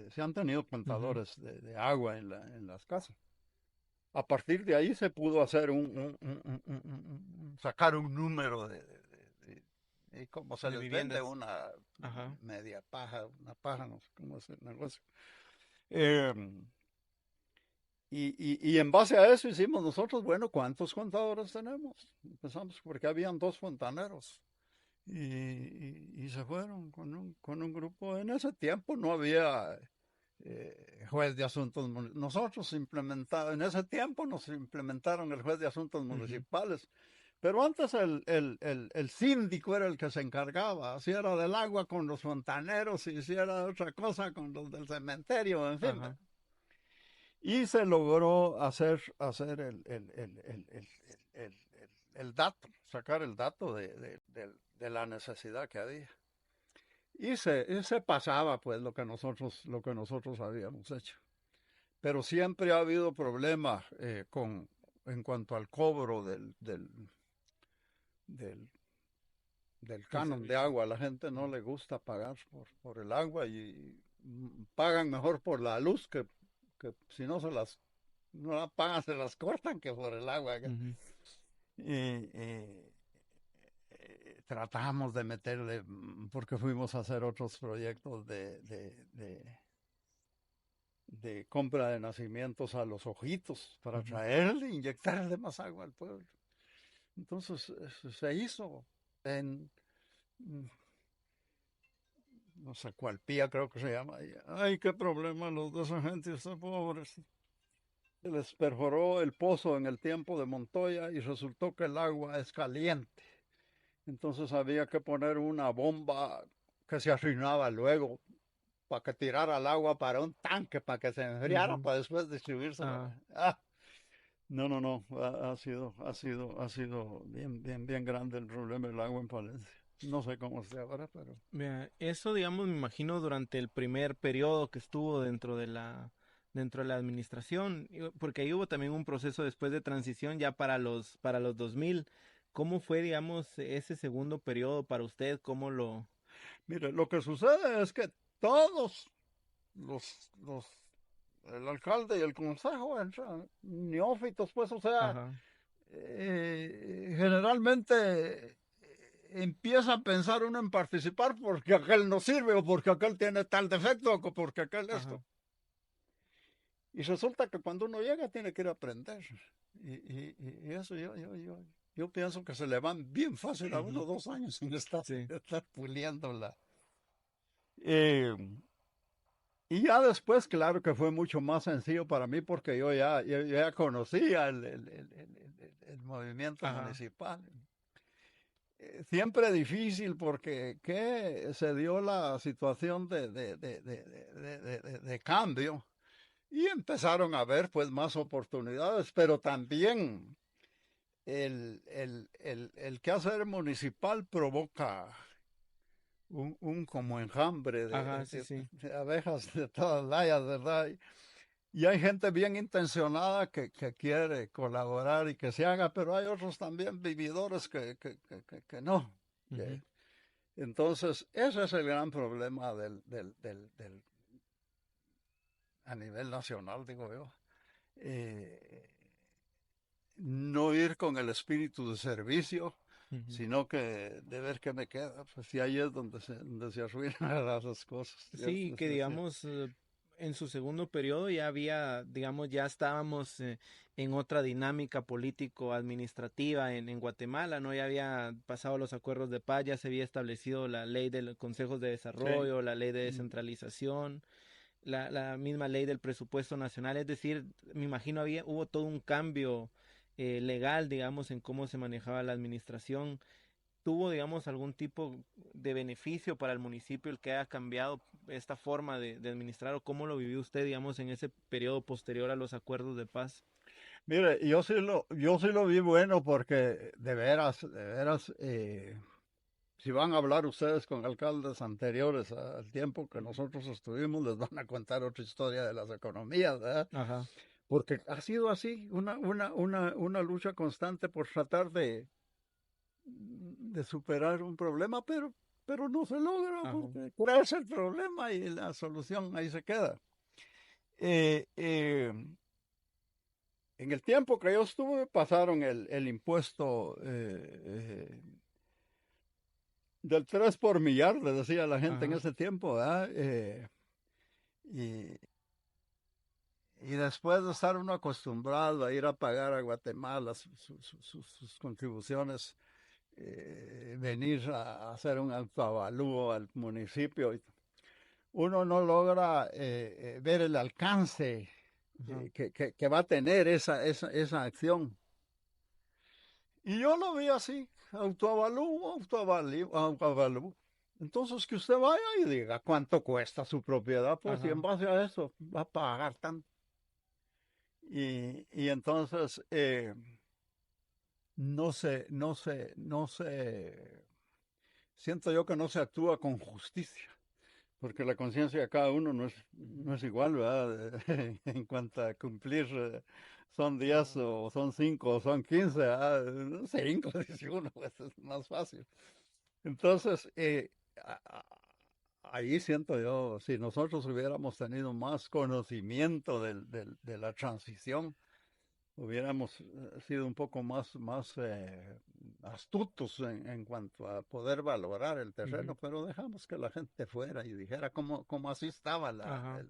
se han tenido ujú. contadores de agua en las casas. A partir de ahí se pudo hacer sacar un número y como se De les vende viviendas. una Ajá. media paja, una paja, no sé cómo es el negocio. Eh, y en base a eso hicimos nosotros, bueno, ¿cuántos contadores tenemos? Empezamos porque habían dos fontaneros y se fueron con un grupo. En ese tiempo no había juez de asuntos. Nosotros implementamos, en ese tiempo nos implementaron el juez de asuntos municipales, pero antes el síndico era el que se encargaba, si era del agua con los fontaneros, y si era otra cosa con los del cementerio, en fin. Ajá. Y se logró hacer el dato, sacar el dato de la necesidad que había. Y se pasaba pues lo que nosotros habíamos hecho. Pero siempre ha habido problemas en cuanto al cobro del canon de agua. A la gente no le gusta pagar por el agua y pagan mejor por la luz que si no no la pagan, se las cortan que por el agua. Y tratamos de meterle, porque fuimos a hacer otros proyectos de compra de nacimientos a los ojitos para traerle, inyectarle más agua al pueblo. Entonces se hizo en, no sé cuál pía creo que se llama. Ay, qué problema los de esa gente, están pobres. Se les perforó el pozo en el tiempo de Montoya y resultó que el agua es caliente. Entonces había que poner una bomba que se arruinaba luego para que tirara el agua para un tanque, para que se enfriara, para después distribuírsela. No. Ha sido bien grande el problema del agua en Palencia. No sé cómo esté ahora, pero... Mira, eso, digamos, me imagino durante el primer periodo que estuvo dentro de la administración, porque ahí hubo también un proceso después de transición ya para los 2000. ¿Cómo fue, digamos, ese segundo periodo para usted? ¿Cómo lo...? Mire, lo que sucede es que todos los el alcalde y el consejo entran neófitos, pues, o sea, generalmente empieza a pensar uno en participar porque aquel no sirve o porque aquel tiene tal defecto o porque aquel esto. Y resulta que cuando uno llega tiene que ir a aprender. Y eso yo pienso que se le van bien fácil a uno 2 años sin estar puliéndola. Y ya después, claro que fue mucho más sencillo para mí porque yo ya conocía el movimiento municipal. Siempre difícil porque se dio la situación de cambio y empezaron a haber pues más oportunidades, pero también el quehacer municipal provoca un como enjambre de abejas de todas layas, ¿verdad? Y hay gente bien intencionada que quiere colaborar y que se haga, pero hay otros también vividores que no. Entonces, ese es el gran problema a nivel nacional, digo yo. No ir con el espíritu de servicio, sino que de ver qué me queda, pues y ahí es donde se arruinan las cosas. Sí, que digamos, en su segundo periodo ya había, digamos, ya estábamos en otra dinámica político-administrativa en Guatemala, ¿no? Ya había pasado los acuerdos de paz, ya se había establecido la ley de los consejos de desarrollo, la ley de descentralización, la misma ley del presupuesto nacional, es decir, me imagino hubo todo un cambio legal, digamos, en cómo se manejaba la administración. ¿Tuvo, digamos, algún tipo de beneficio para el municipio el que haya cambiado esta forma de administrar o cómo lo vivió usted, digamos, en ese periodo posterior a los acuerdos de paz? Mire, yo sí lo vi bueno porque de veras, si van a hablar ustedes con alcaldes anteriores al tiempo que nosotros estuvimos, les van a contar otra historia de las economías, ¿verdad? Porque ha sido así, una lucha constante por tratar de superar un problema, pero no se logra, porque crece el problema y la solución ahí se queda. En el tiempo que yo estuve, pasaron el impuesto del 3 por millar, le decía la gente en ese tiempo, ¿verdad? Y después de estar uno acostumbrado a ir a pagar a Guatemala sus contribuciones, venir a hacer un autoavalúo al municipio, uno no logra ver el alcance Ajá. que va a tener esa acción. Y yo lo vi así, autoavalúo. Entonces que usted vaya y diga cuánto cuesta su propiedad, pues, y en Ajá. base a eso va a pagar tanto. Y entonces siento yo que no se actúa con justicia, porque la conciencia de cada uno no es igual, ¿verdad? En cuanto a cumplir, son 10 Ajá. o son 5 o son 15, ¿verdad? 5, dice uno, pues es más fácil. Entonces, ahí siento yo, si nosotros hubiéramos tenido más conocimiento de la transición, hubiéramos sido un poco más astutos en cuanto a poder valorar el terreno, Ujú. pero dejamos que la gente fuera y dijera cómo así estaba Ajá.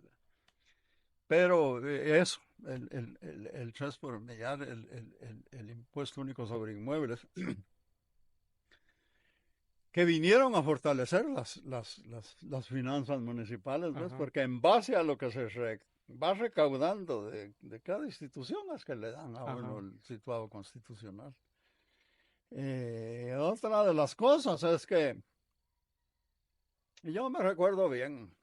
pero eso, el 3 por millar, el impuesto único sobre inmuebles, que vinieron a fortalecer las finanzas municipales, ¿ves? Ajá. Porque en base a lo que va recaudando de cada institución es que le dan a uno Ajá. el situado constitucional. Otra de las cosas es que yo me recuerdo bien,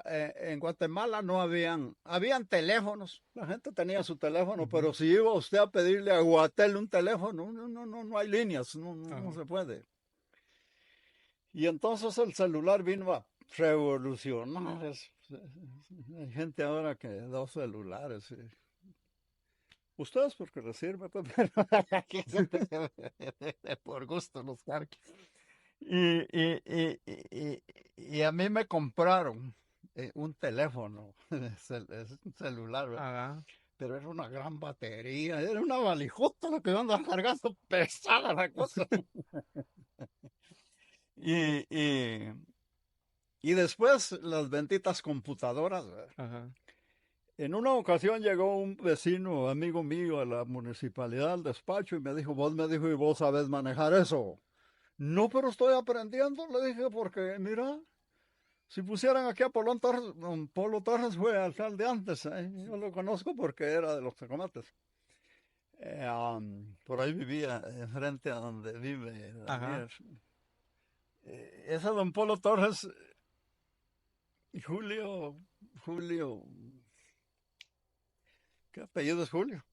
en Guatemala no habían teléfonos, la gente tenía su teléfono, Ujú. pero si iba usted a pedirle a Guatel un teléfono, no hay líneas, no Ajá. se puede. Y entonces el celular vino a revolucionar eso. Hay gente ahora que dos celulares. Ustedes porque les sirve, pues, pero aquí gente que por gusto los carga. Y, y, y, y, y a mí me compraron un teléfono, es un celular, ¿verdad? Ajá. Pero era una gran batería, era una valijota lo que yo andaba cargando, pesada la cosa. Y, y, y después las benditas computadoras, ¿verdad? Ajá. En una ocasión llegó un vecino, amigo mío, a la municipalidad, al despacho, y me dijo, y vos sabés manejar eso. No, pero estoy aprendiendo, le dije, porque mira, si pusieran aquí a Polón Torres, don Polo Torres fue alcalde antes, yo lo conozco porque era de los Tecomates. Por ahí vivía, enfrente a donde vive Ajá. Daniel. Ese don Polo Torres y Julio, ¿qué apellido es Julio?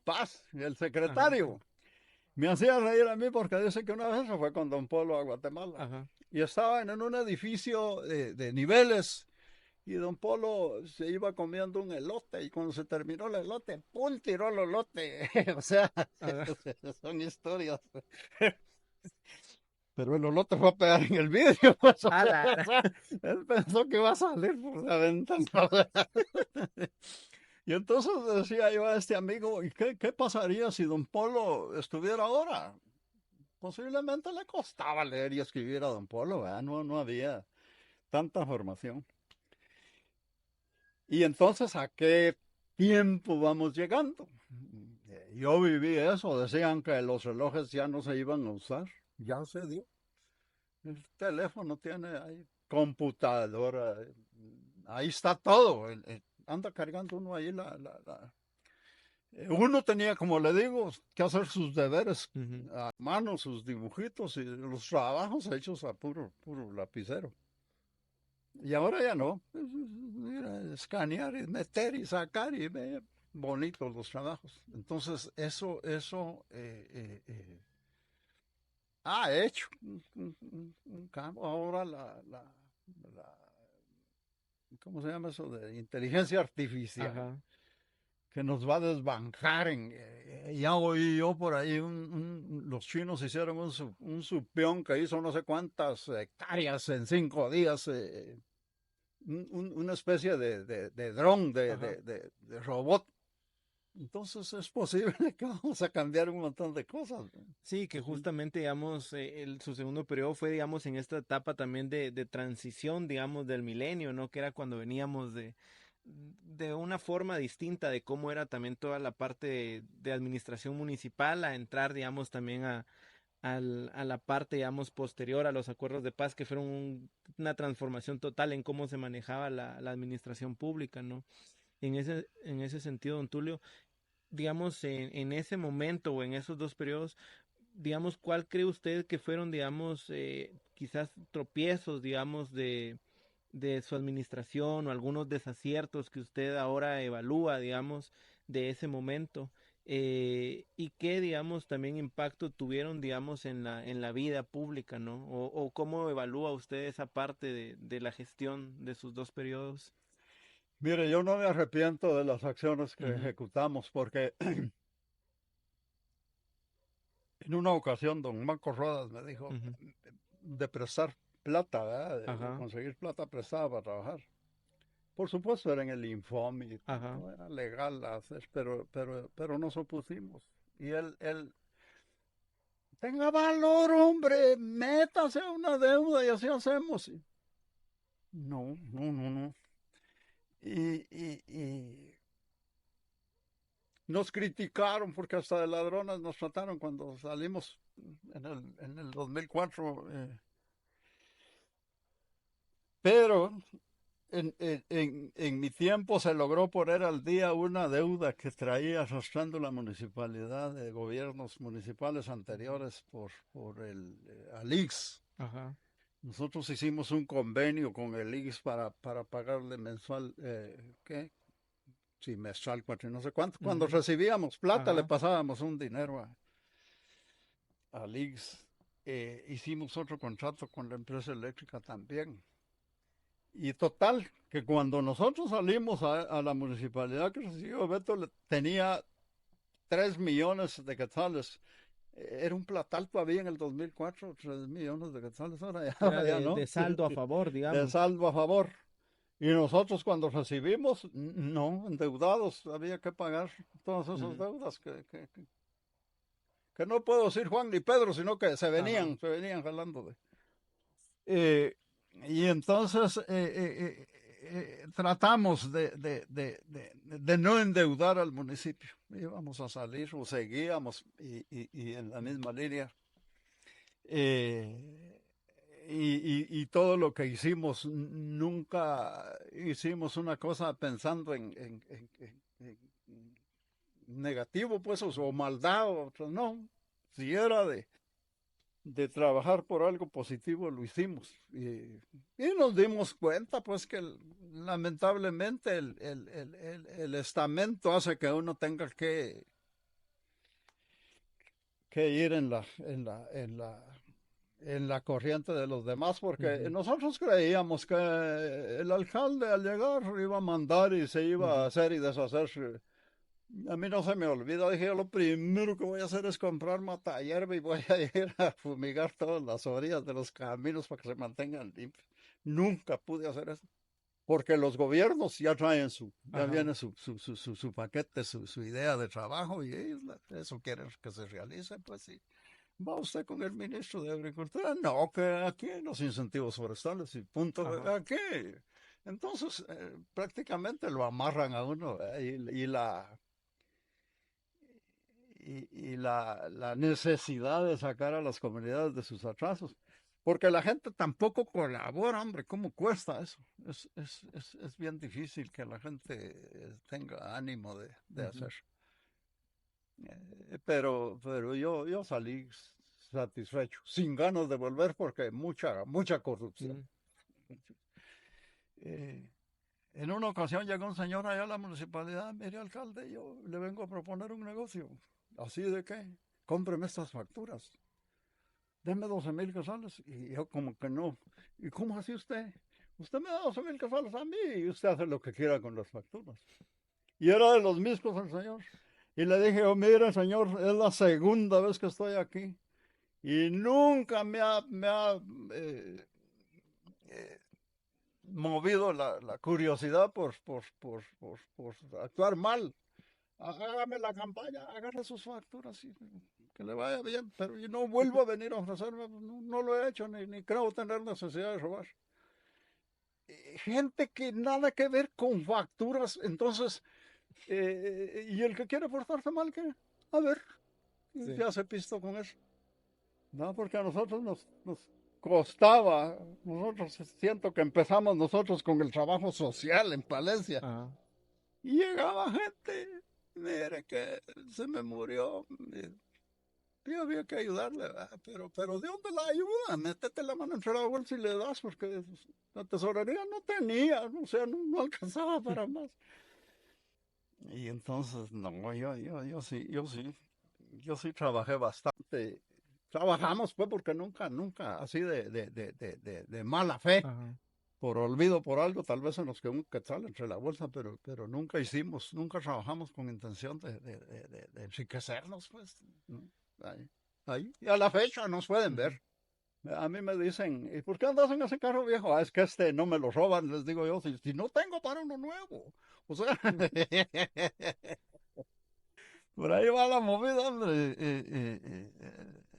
Paz, el Ajá. secretario. Me hacía reír a mí porque dice que una vez se fue con don Polo a Guatemala Ajá. y estaban en un edificio de niveles y don Polo se iba comiendo un elote y cuando se terminó el elote, ¡pum! Tiró el elote. O sea, Ajá. son historias. Pero el elote fue a pegar en el vidrio. Pues, o sea, Ala. él pensó que iba a salir por la ventana. Y entonces decía yo a este amigo, ¿y qué pasaría si don Polo estuviera ahora? Posiblemente le costaba leer y escribir a don Polo, ¿verdad? No había tanta formación. Y entonces, ¿a qué tiempo vamos llegando? Yo viví eso, decían que los relojes ya no se iban a usar, ya se dio. El teléfono tiene ahí computadora, ahí está todo. Anda cargando uno ahí Uno tenía, como le digo, que hacer sus deberes Ujú. a mano, sus dibujitos y los trabajos hechos a puro lapicero. Y ahora ya no. Mira, escanear y meter y sacar y ve bonitos los trabajos. Entonces, eso ha hecho un cambio. Ahora la- ¿cómo se llama eso? De inteligencia artificial Ajá. que nos va a desbancar. Ya oí yo por ahí, los chinos hicieron un subpeón que hizo no sé cuántas hectáreas en 5 días. Una especie de dron, Ajá. de robot. Entonces es posible que vamos a cambiar un montón de cosas. Sí, que justamente, digamos, su segundo periodo fue, digamos, en esta etapa también de transición, digamos, del milenio, ¿no? Que era cuando veníamos de una forma distinta de cómo era también toda la parte de administración municipal a entrar, digamos, también a la parte, digamos, posterior a los acuerdos de paz, que fueron una transformación total en cómo se manejaba la administración pública, ¿no? En ese sentido, don Tulio, digamos, en ese momento o en esos dos periodos, digamos, ¿cuál cree usted que fueron, digamos, quizás tropiezos, digamos, de su administración o algunos desaciertos que usted ahora evalúa, digamos, de ese momento? Y qué, digamos, también impacto tuvieron, digamos, en la vida pública, ¿no? O cómo evalúa usted esa parte de la gestión de sus dos periodos. Mire, yo no me arrepiento de las acciones que Ujú, ejecutamos porque en una ocasión don Marco Rodas me dijo ujú, de prestar plata, ¿verdad? De ajá, conseguir plata prestada para trabajar. Por supuesto era en el Infomi, ajá, no era legal hacer, pero nos opusimos. Y él, tenga valor, hombre, métase a una deuda y así hacemos. No, no, no, no. Y nos criticaron porque hasta de ladrones nos trataron cuando salimos en el 2004. Pero en mi tiempo se logró poner al día una deuda que traía arrastrando la municipalidad de gobiernos municipales ujú, anteriores por el Alix. ajá, Nosotros hicimos un convenio con el IX para pagarle mensual, ¿qué? Sí, mensual, cuatro, no sé cuánto. Cuando ujú, recibíamos plata le ajá, pasábamos un dinero al IX. Hicimos otro contrato con la empresa eléctrica también. Y total, que cuando nosotros salimos a la municipalidad que recibió Beto, tenía 3 millones de quetzales. Era un platal todavía en el 2004, 3 millones de quetzales, que era ahora ya no, de saldo a favor, de digamos. saldo a favor. Y nosotros cuando recibimos, no, endeudados, había que pagar todas esas Ujú, deudas que no puedo decir Juan ni Pedro, sino que ajá, se venían jalando de. Eh, y entonces tratamos de no endeudar al municipio. Íbamos a salir o seguíamos y en la ujú, misma línea. Eh, y todo lo que hicimos, nunca hicimos una cosa pensando en negativo, pues, o maldad, o no. Si era de trabajar por algo positivo, lo hicimos. Y nos dimos cuenta, pues, que lamentablemente el estamento hace que uno tenga que ir en la corriente de los demás, porque ujú, nosotros creíamos que el alcalde al llegar iba a mandar y se iba a ujú, hacer y deshacer. A mí no se me olvida, dije yo, lo primero que voy a hacer es comprar matahierba y voy a ir a fumigar todas las orillas de los caminos para que se mantengan limpios. Nunca pude hacer eso, porque los gobiernos ya traen ya ajá, viene su paquete, su idea de trabajo y ellos eso quieren que se realice, pues sí. ¿Va usted con el ministro de Agricultura? No, que aquí los incentivos forestales y punto. ajá, Aquí. Entonces, prácticamente lo amarran a uno la necesidad de sacar a las comunidades de sus atrasos. Porque la gente tampoco colabora, hombre, ¿cómo cuesta eso? Es bien difícil que la gente tenga ánimo de ujú, hacer. Pero yo salí satisfecho, sin ganas de volver porque mucha corrupción. ujú, Eh, en una ocasión llegó un señor allá a la municipalidad, mire alcalde, yo le vengo a proponer un negocio. ¿Así de qué? Cómpreme estas facturas. Deme 12,000 quetzales. Y yo como que no. ¿Y cómo hace usted? Usted me da 12,000 quetzales a mí y usted hace lo que quiera con las facturas. Y era de los mismos el señor. Y le dije, oh, mire señor, es la segunda vez que estoy aquí. Y nunca me ha eh, movido la curiosidad por actuar mal. Hágame la campaña, agarre sus facturas y que le vaya bien, pero yo no vuelvo a venir a ofrecerme, no lo he hecho, ni creo tener necesidad de robar. Gente que nada que ver con facturas, entonces, y el que quiere portarse mal, ¿qué? A ver, sí, ya se pistó con eso. No, porque a nosotros nos costaba, nosotros siento que empezamos nosotros con el trabajo social en Palencia. Ajá. Y llegaba gente, mire que se me murió, y había que ayudarle, ¿verdad? Pero ¿de dónde la ayuda? Métete la mano entre la bolsa y le das, porque la tesorería no tenía, o sea, no alcanzaba para más. Y entonces, no, yo sí trabajé bastante. Trabajamos, pues, porque nunca, así de mala fe, Ajá. por olvido, por algo, tal vez se nos quedó un quetzal entre la bolsa, pero nunca trabajamos con intención de enriquecernos, pues. ¿No? Ahí, ahí. Y a la fecha nos pueden ver. Ujú. A mí me dicen, ¿y por qué andas en ese carro viejo? Ah, es que este no me lo roban, les digo yo, si no tengo para uno nuevo. O sea, por ahí va la movida, hombre.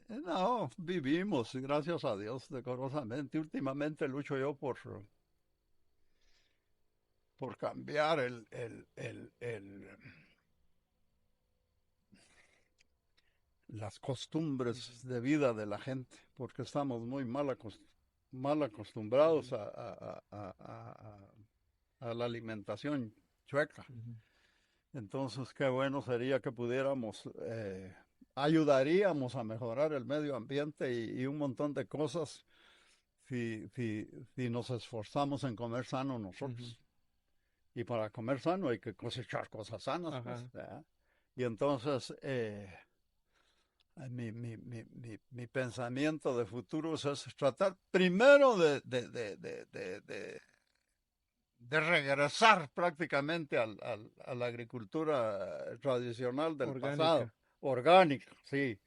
No, vivimos, gracias a Dios, decorosamente. Últimamente lucho yo por cambiar las Ujú. costumbres de vida de la gente, porque estamos muy mal acostumbrados Ujú. a la alimentación chueca. Ujú. Entonces, qué bueno sería que pudiéramos, ayudaríamos a mejorar el medio ambiente y un montón de cosas si nos esforzamos en comer sano Ujú. nosotros. Y para comer sano hay que cosechar cosas sanas, pues. Ajá. ¿Verdad? Y entonces, mi pensamiento de futuros es tratar primero de regresar prácticamente a la agricultura tradicional del pasado, Orgánica. orgánica, sí.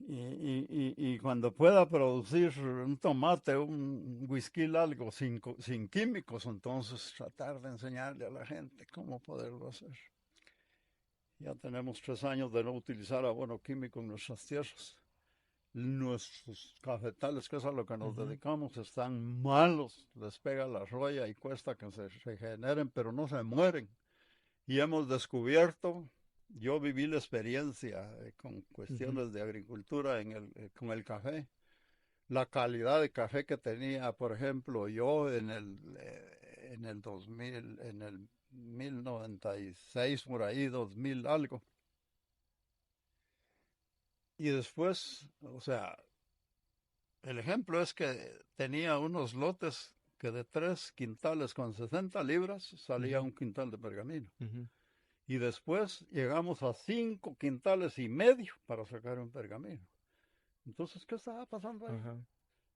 Y cuando pueda producir un tomate, un whisky algo sin químicos, entonces tratar de enseñarle a la gente cómo poderlo hacer. Ya tenemos 3 años de no utilizar abono químico en nuestras tierras. Nuestros cafetales, que es a lo que nos Ujú. dedicamos, están malos. Les pega la roya y cuesta que se regeneren, pero no se mueren. Y hemos descubierto, yo viví la experiencia con Ujú. cuestiones de agricultura con el café, la calidad de café que tenía, por ejemplo, yo en el 2000, en el 1096, por ahí, 2000 algo. Y después, o sea, el ejemplo es que tenía unos lotes que de 3 quintales con 60 libras salía Ujú. un quintal de pergamino. Ujú. Y después llegamos a 5 quintales y medio para sacar un pergamino. Entonces, ¿qué estaba pasando ahí? Ajá.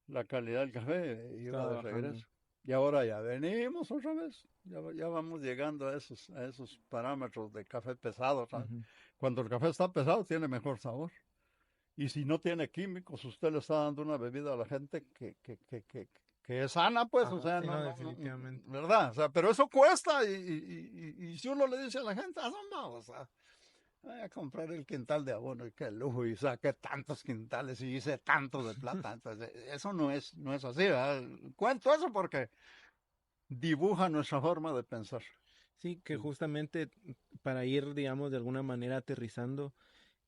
La calidad del café iba Estaba de bajando. regreso. Y ahora ya venimos otra vez. Ya vamos llegando a esos parámetros de café pesado, ¿sabes? Ujú. Cuando el café está pesado tiene mejor sabor. Y si no tiene químicos, usted le está dando una bebida a la gente que es sana, pues, o Ajá. sea, Sí, no, definitivamente. ¿verdad? O sea, pero eso cuesta y si uno le dice a la gente, ah, no, vamos a comprar el quintal de abono y qué lujo, y saqué tantos quintales y hice tanto de plata. Entonces, eso no es así, ¿verdad? Cuento eso porque dibuja nuestra forma de pensar. Sí, que justamente para ir, digamos, de alguna manera aterrizando,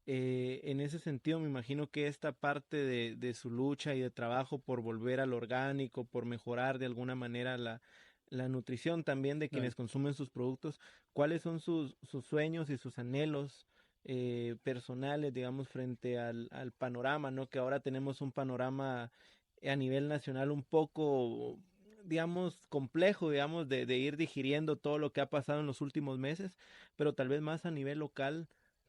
en ese sentido me imagino que esta parte de su lucha y de trabajo por volver al orgánico, por mejorar de alguna manera la nutrición también de Sí. quienes consumen sus productos, ¿cuáles son sus sueños y sus anhelos personales, digamos, frente al panorama, ¿no? Que ahora tenemos un panorama a nivel nacional un poco, digamos, complejo, digamos, de ir digiriendo todo lo que ha pasado en los últimos meses, pero tal vez más a nivel local,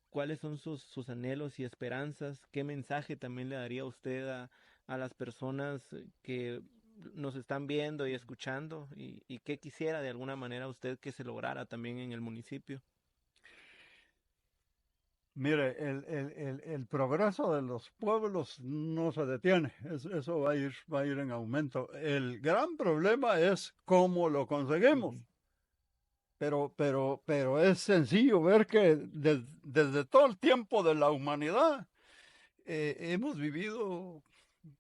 ¿cuáles son sus anhelos y esperanzas? ¿Qué mensaje también le daría usted a las personas que nos están viendo y escuchando? Y qué quisiera de alguna manera usted que se lograra también en el municipio? Mire, el progreso de los pueblos no se detiene, eso va a ir en aumento. El gran problema es cómo lo conseguimos, Ujú. pero es sencillo ver que desde todo el tiempo de la humanidad hemos vivido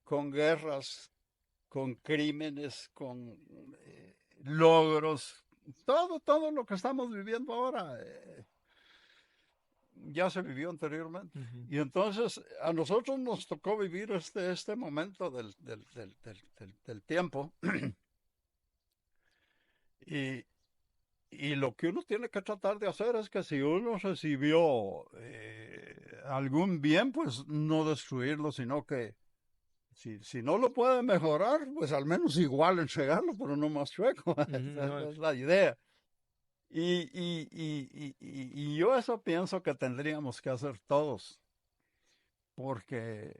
con guerras, con crímenes, con logros, todo lo que estamos viviendo ahora. ya se vivió anteriormente. Ujú. Y entonces a nosotros nos tocó vivir este momento del tiempo. Y, y lo que uno tiene que tratar de hacer es que si uno recibió algún bien, pues no destruirlo, sino que si no lo puede mejorar, pues al menos igual entregarlo, pero no más chueco. Ujú, Esa no, es la idea. Y yo eso pienso que tendríamos que hacer todos, porque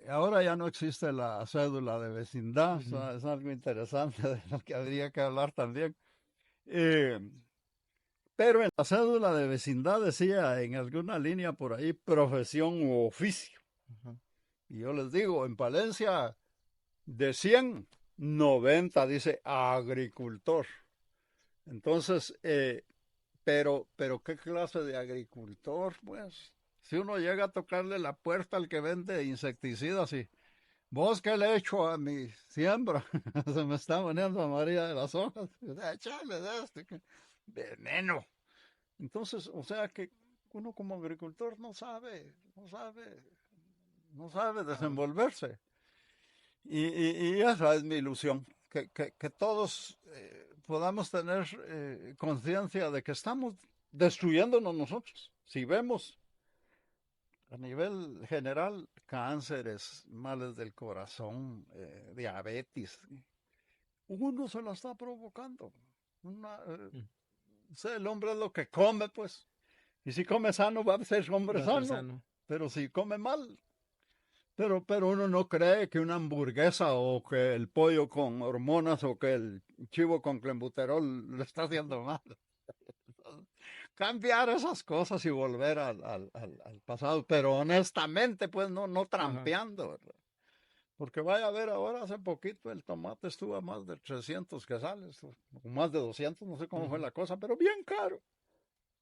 ahora ya no existe la cédula de vecindad, o ujú, sea, es algo interesante de lo que habría que hablar también. Eh, pero en la cédula de vecindad decía en alguna línea por ahí profesión u oficio. ajá, Y yo les digo, en Palencia de 100, 90 dice agricultor. Entonces, pero ¿qué clase de agricultor? Pues, si uno llega a tocarle la puerta al que vende insecticidas y vos qué le echo a mi siembra, se me está poniendo amarilla de las hojas, échale de este veneno. Entonces, o sea que uno como agricultor no sabe desenvolverse. Y esa es mi ilusión, que todos podamos tener conciencia de que estamos destruyéndonos nosotros. Si vemos a nivel general cánceres, males del corazón, diabetes, uno se la está provocando. Una, mm, el hombre es lo que come, pues. Y si come sano, va a ser hombre va a ser sano. sano. Pero si come mal, pero uno no cree que una hamburguesa o que el pollo con hormonas o que el chivo con clenbuterol le está haciendo mal. Cambiar esas cosas y volver al pasado, pero honestamente, pues no Ajá. trampeando, ¿verdad? Porque vaya a ver, ahora hace poquito el tomate estuvo a más de 300 quetzales, o más de 200, no sé cómo fue Ujú. la cosa, pero bien caro.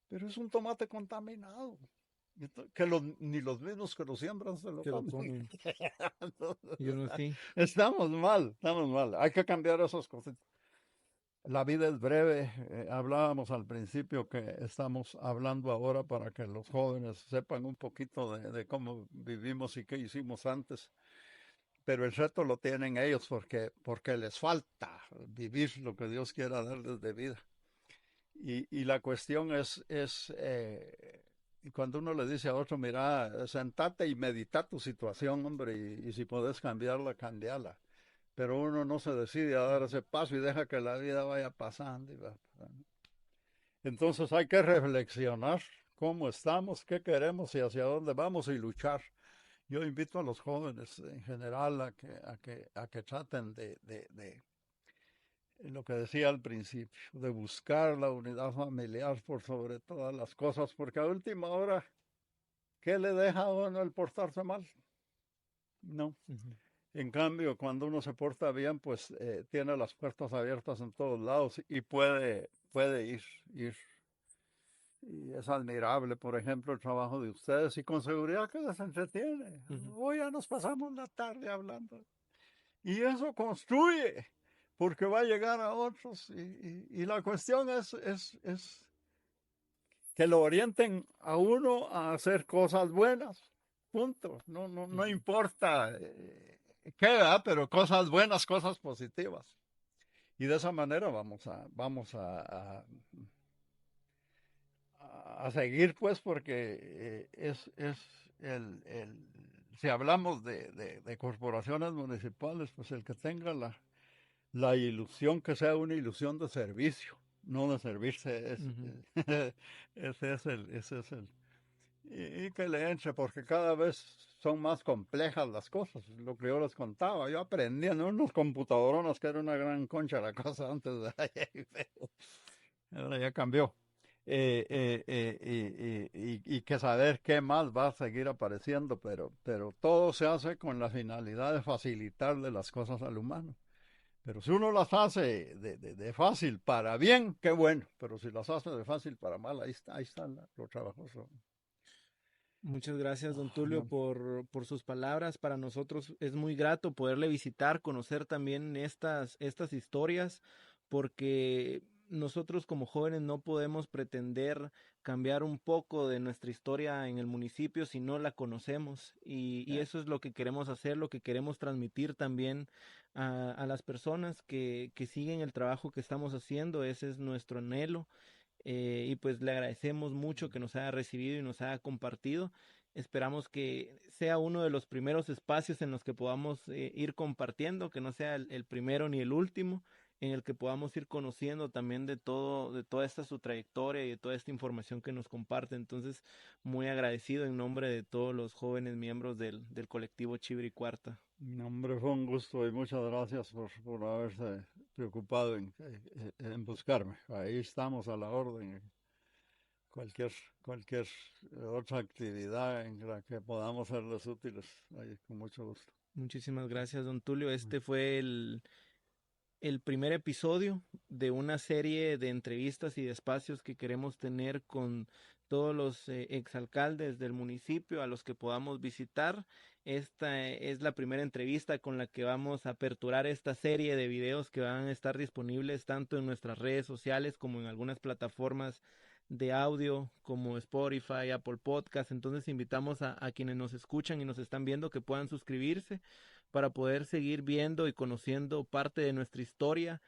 Pero es un tomate contaminado. Que ni los mismos que lo siembran se lo Que lo comen. comen. Y uno sí. Estamos mal, estamos mal. Hay que cambiar esas cosas. La vida es breve. Hablábamos al principio que estamos hablando ahora para que los jóvenes sepan un poquito de cómo vivimos y qué hicimos antes. Pero el reto lo tienen ellos porque les falta vivir lo que Dios quiera darles de vida. Y la cuestión es cuando uno le dice a otro, mira, sentate y medita tu situación, hombre, y si puedes cambiarla, cambiarla. Pero uno no se decide a dar ese paso y deja que la vida vaya pasando. Entonces hay que reflexionar cómo estamos, qué queremos y hacia dónde vamos y luchar. Yo invito a los jóvenes en general a que traten de lo que decía al principio, de buscar la unidad familiar por sobre todas las cosas, porque a última hora, ¿qué le deja a uno el portarse mal? No. Ujú. En cambio, cuando uno se porta bien, pues tiene las puertas abiertas en todos lados y puede ir. Y es admirable, por ejemplo, el trabajo de ustedes y con seguridad que les entretiene. Ujú. Hoy ya nos pasamos la tarde hablando. Y eso construye, porque va a llegar a otros. Y la cuestión es que lo orienten a uno a hacer cosas buenas. Punto. No Ujú. importa qué, ¿verdad? Pero cosas buenas, cosas positivas. Y de esa manera vamos a seguir, pues, porque es si hablamos de corporaciones municipales, pues el que tenga la ilusión que sea una ilusión de servicio, no de servirse, Ujú. ese es el, y que le entre, porque cada vez son más complejas las cosas, lo que yo les contaba, yo aprendí en unos computadorones que era una gran concha la cosa antes de ahora ya cambió. Y que saber qué más va a seguir apareciendo, pero todo se hace con la finalidad de facilitarle las cosas al humano. Pero si uno las hace de fácil para bien, qué bueno. Pero si las hace de fácil para mal, ahí están los trabajos. Muchas gracias, don Tulio, No. por sus palabras. Para nosotros es muy grato poderle visitar, conocer también estas historias, porque nosotros como jóvenes no podemos pretender cambiar un poco de nuestra historia en el municipio si no la conocemos y Eh, eso es lo que queremos hacer, lo que queremos transmitir también a las personas que siguen el trabajo que estamos haciendo, ese es nuestro anhelo y pues le agradecemos mucho que nos haya recibido y nos haya compartido. Esperamos que sea uno de los primeros espacios en los que podamos ir compartiendo, que no sea el primero ni el último, en el que podamos ir conociendo también de todo, de toda esta su trayectoria y de toda esta información que nos comparte. Entonces, muy agradecido en nombre de todos los jóvenes miembros del colectivo Chivri Cuarta. No, hombre, fue un gusto y muchas gracias por haberse preocupado en buscarme. Ahí estamos a la orden. Cualquier, cualquier otra actividad en la que podamos serles útiles, ahí, con mucho gusto. Muchísimas gracias, don Tulio. Este fue el primer episodio de una serie de entrevistas y de espacios que queremos tener con todos los exalcaldes del municipio a los que podamos visitar. Esta es la primera entrevista con la que vamos a aperturar esta serie de videos que van a estar disponibles tanto en nuestras redes sociales como en algunas plataformas de audio como Spotify, Apple Podcast. Entonces invitamos a quienes nos escuchan y nos están viendo que puedan suscribirse para poder seguir viendo y conociendo parte de nuestra historia,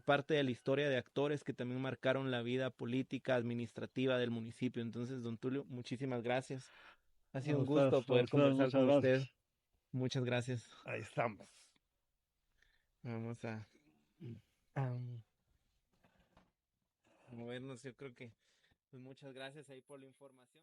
parte de la historia de actores que también marcaron la vida política, administrativa del municipio. Entonces, don Tulio, muchísimas gracias. Ha sido un gusto A poder ustedes conversar muchas con usted. gracias. Muchas gracias. Ahí estamos. Vamos a movernos. Yo creo que, pues muchas gracias ahí por la información.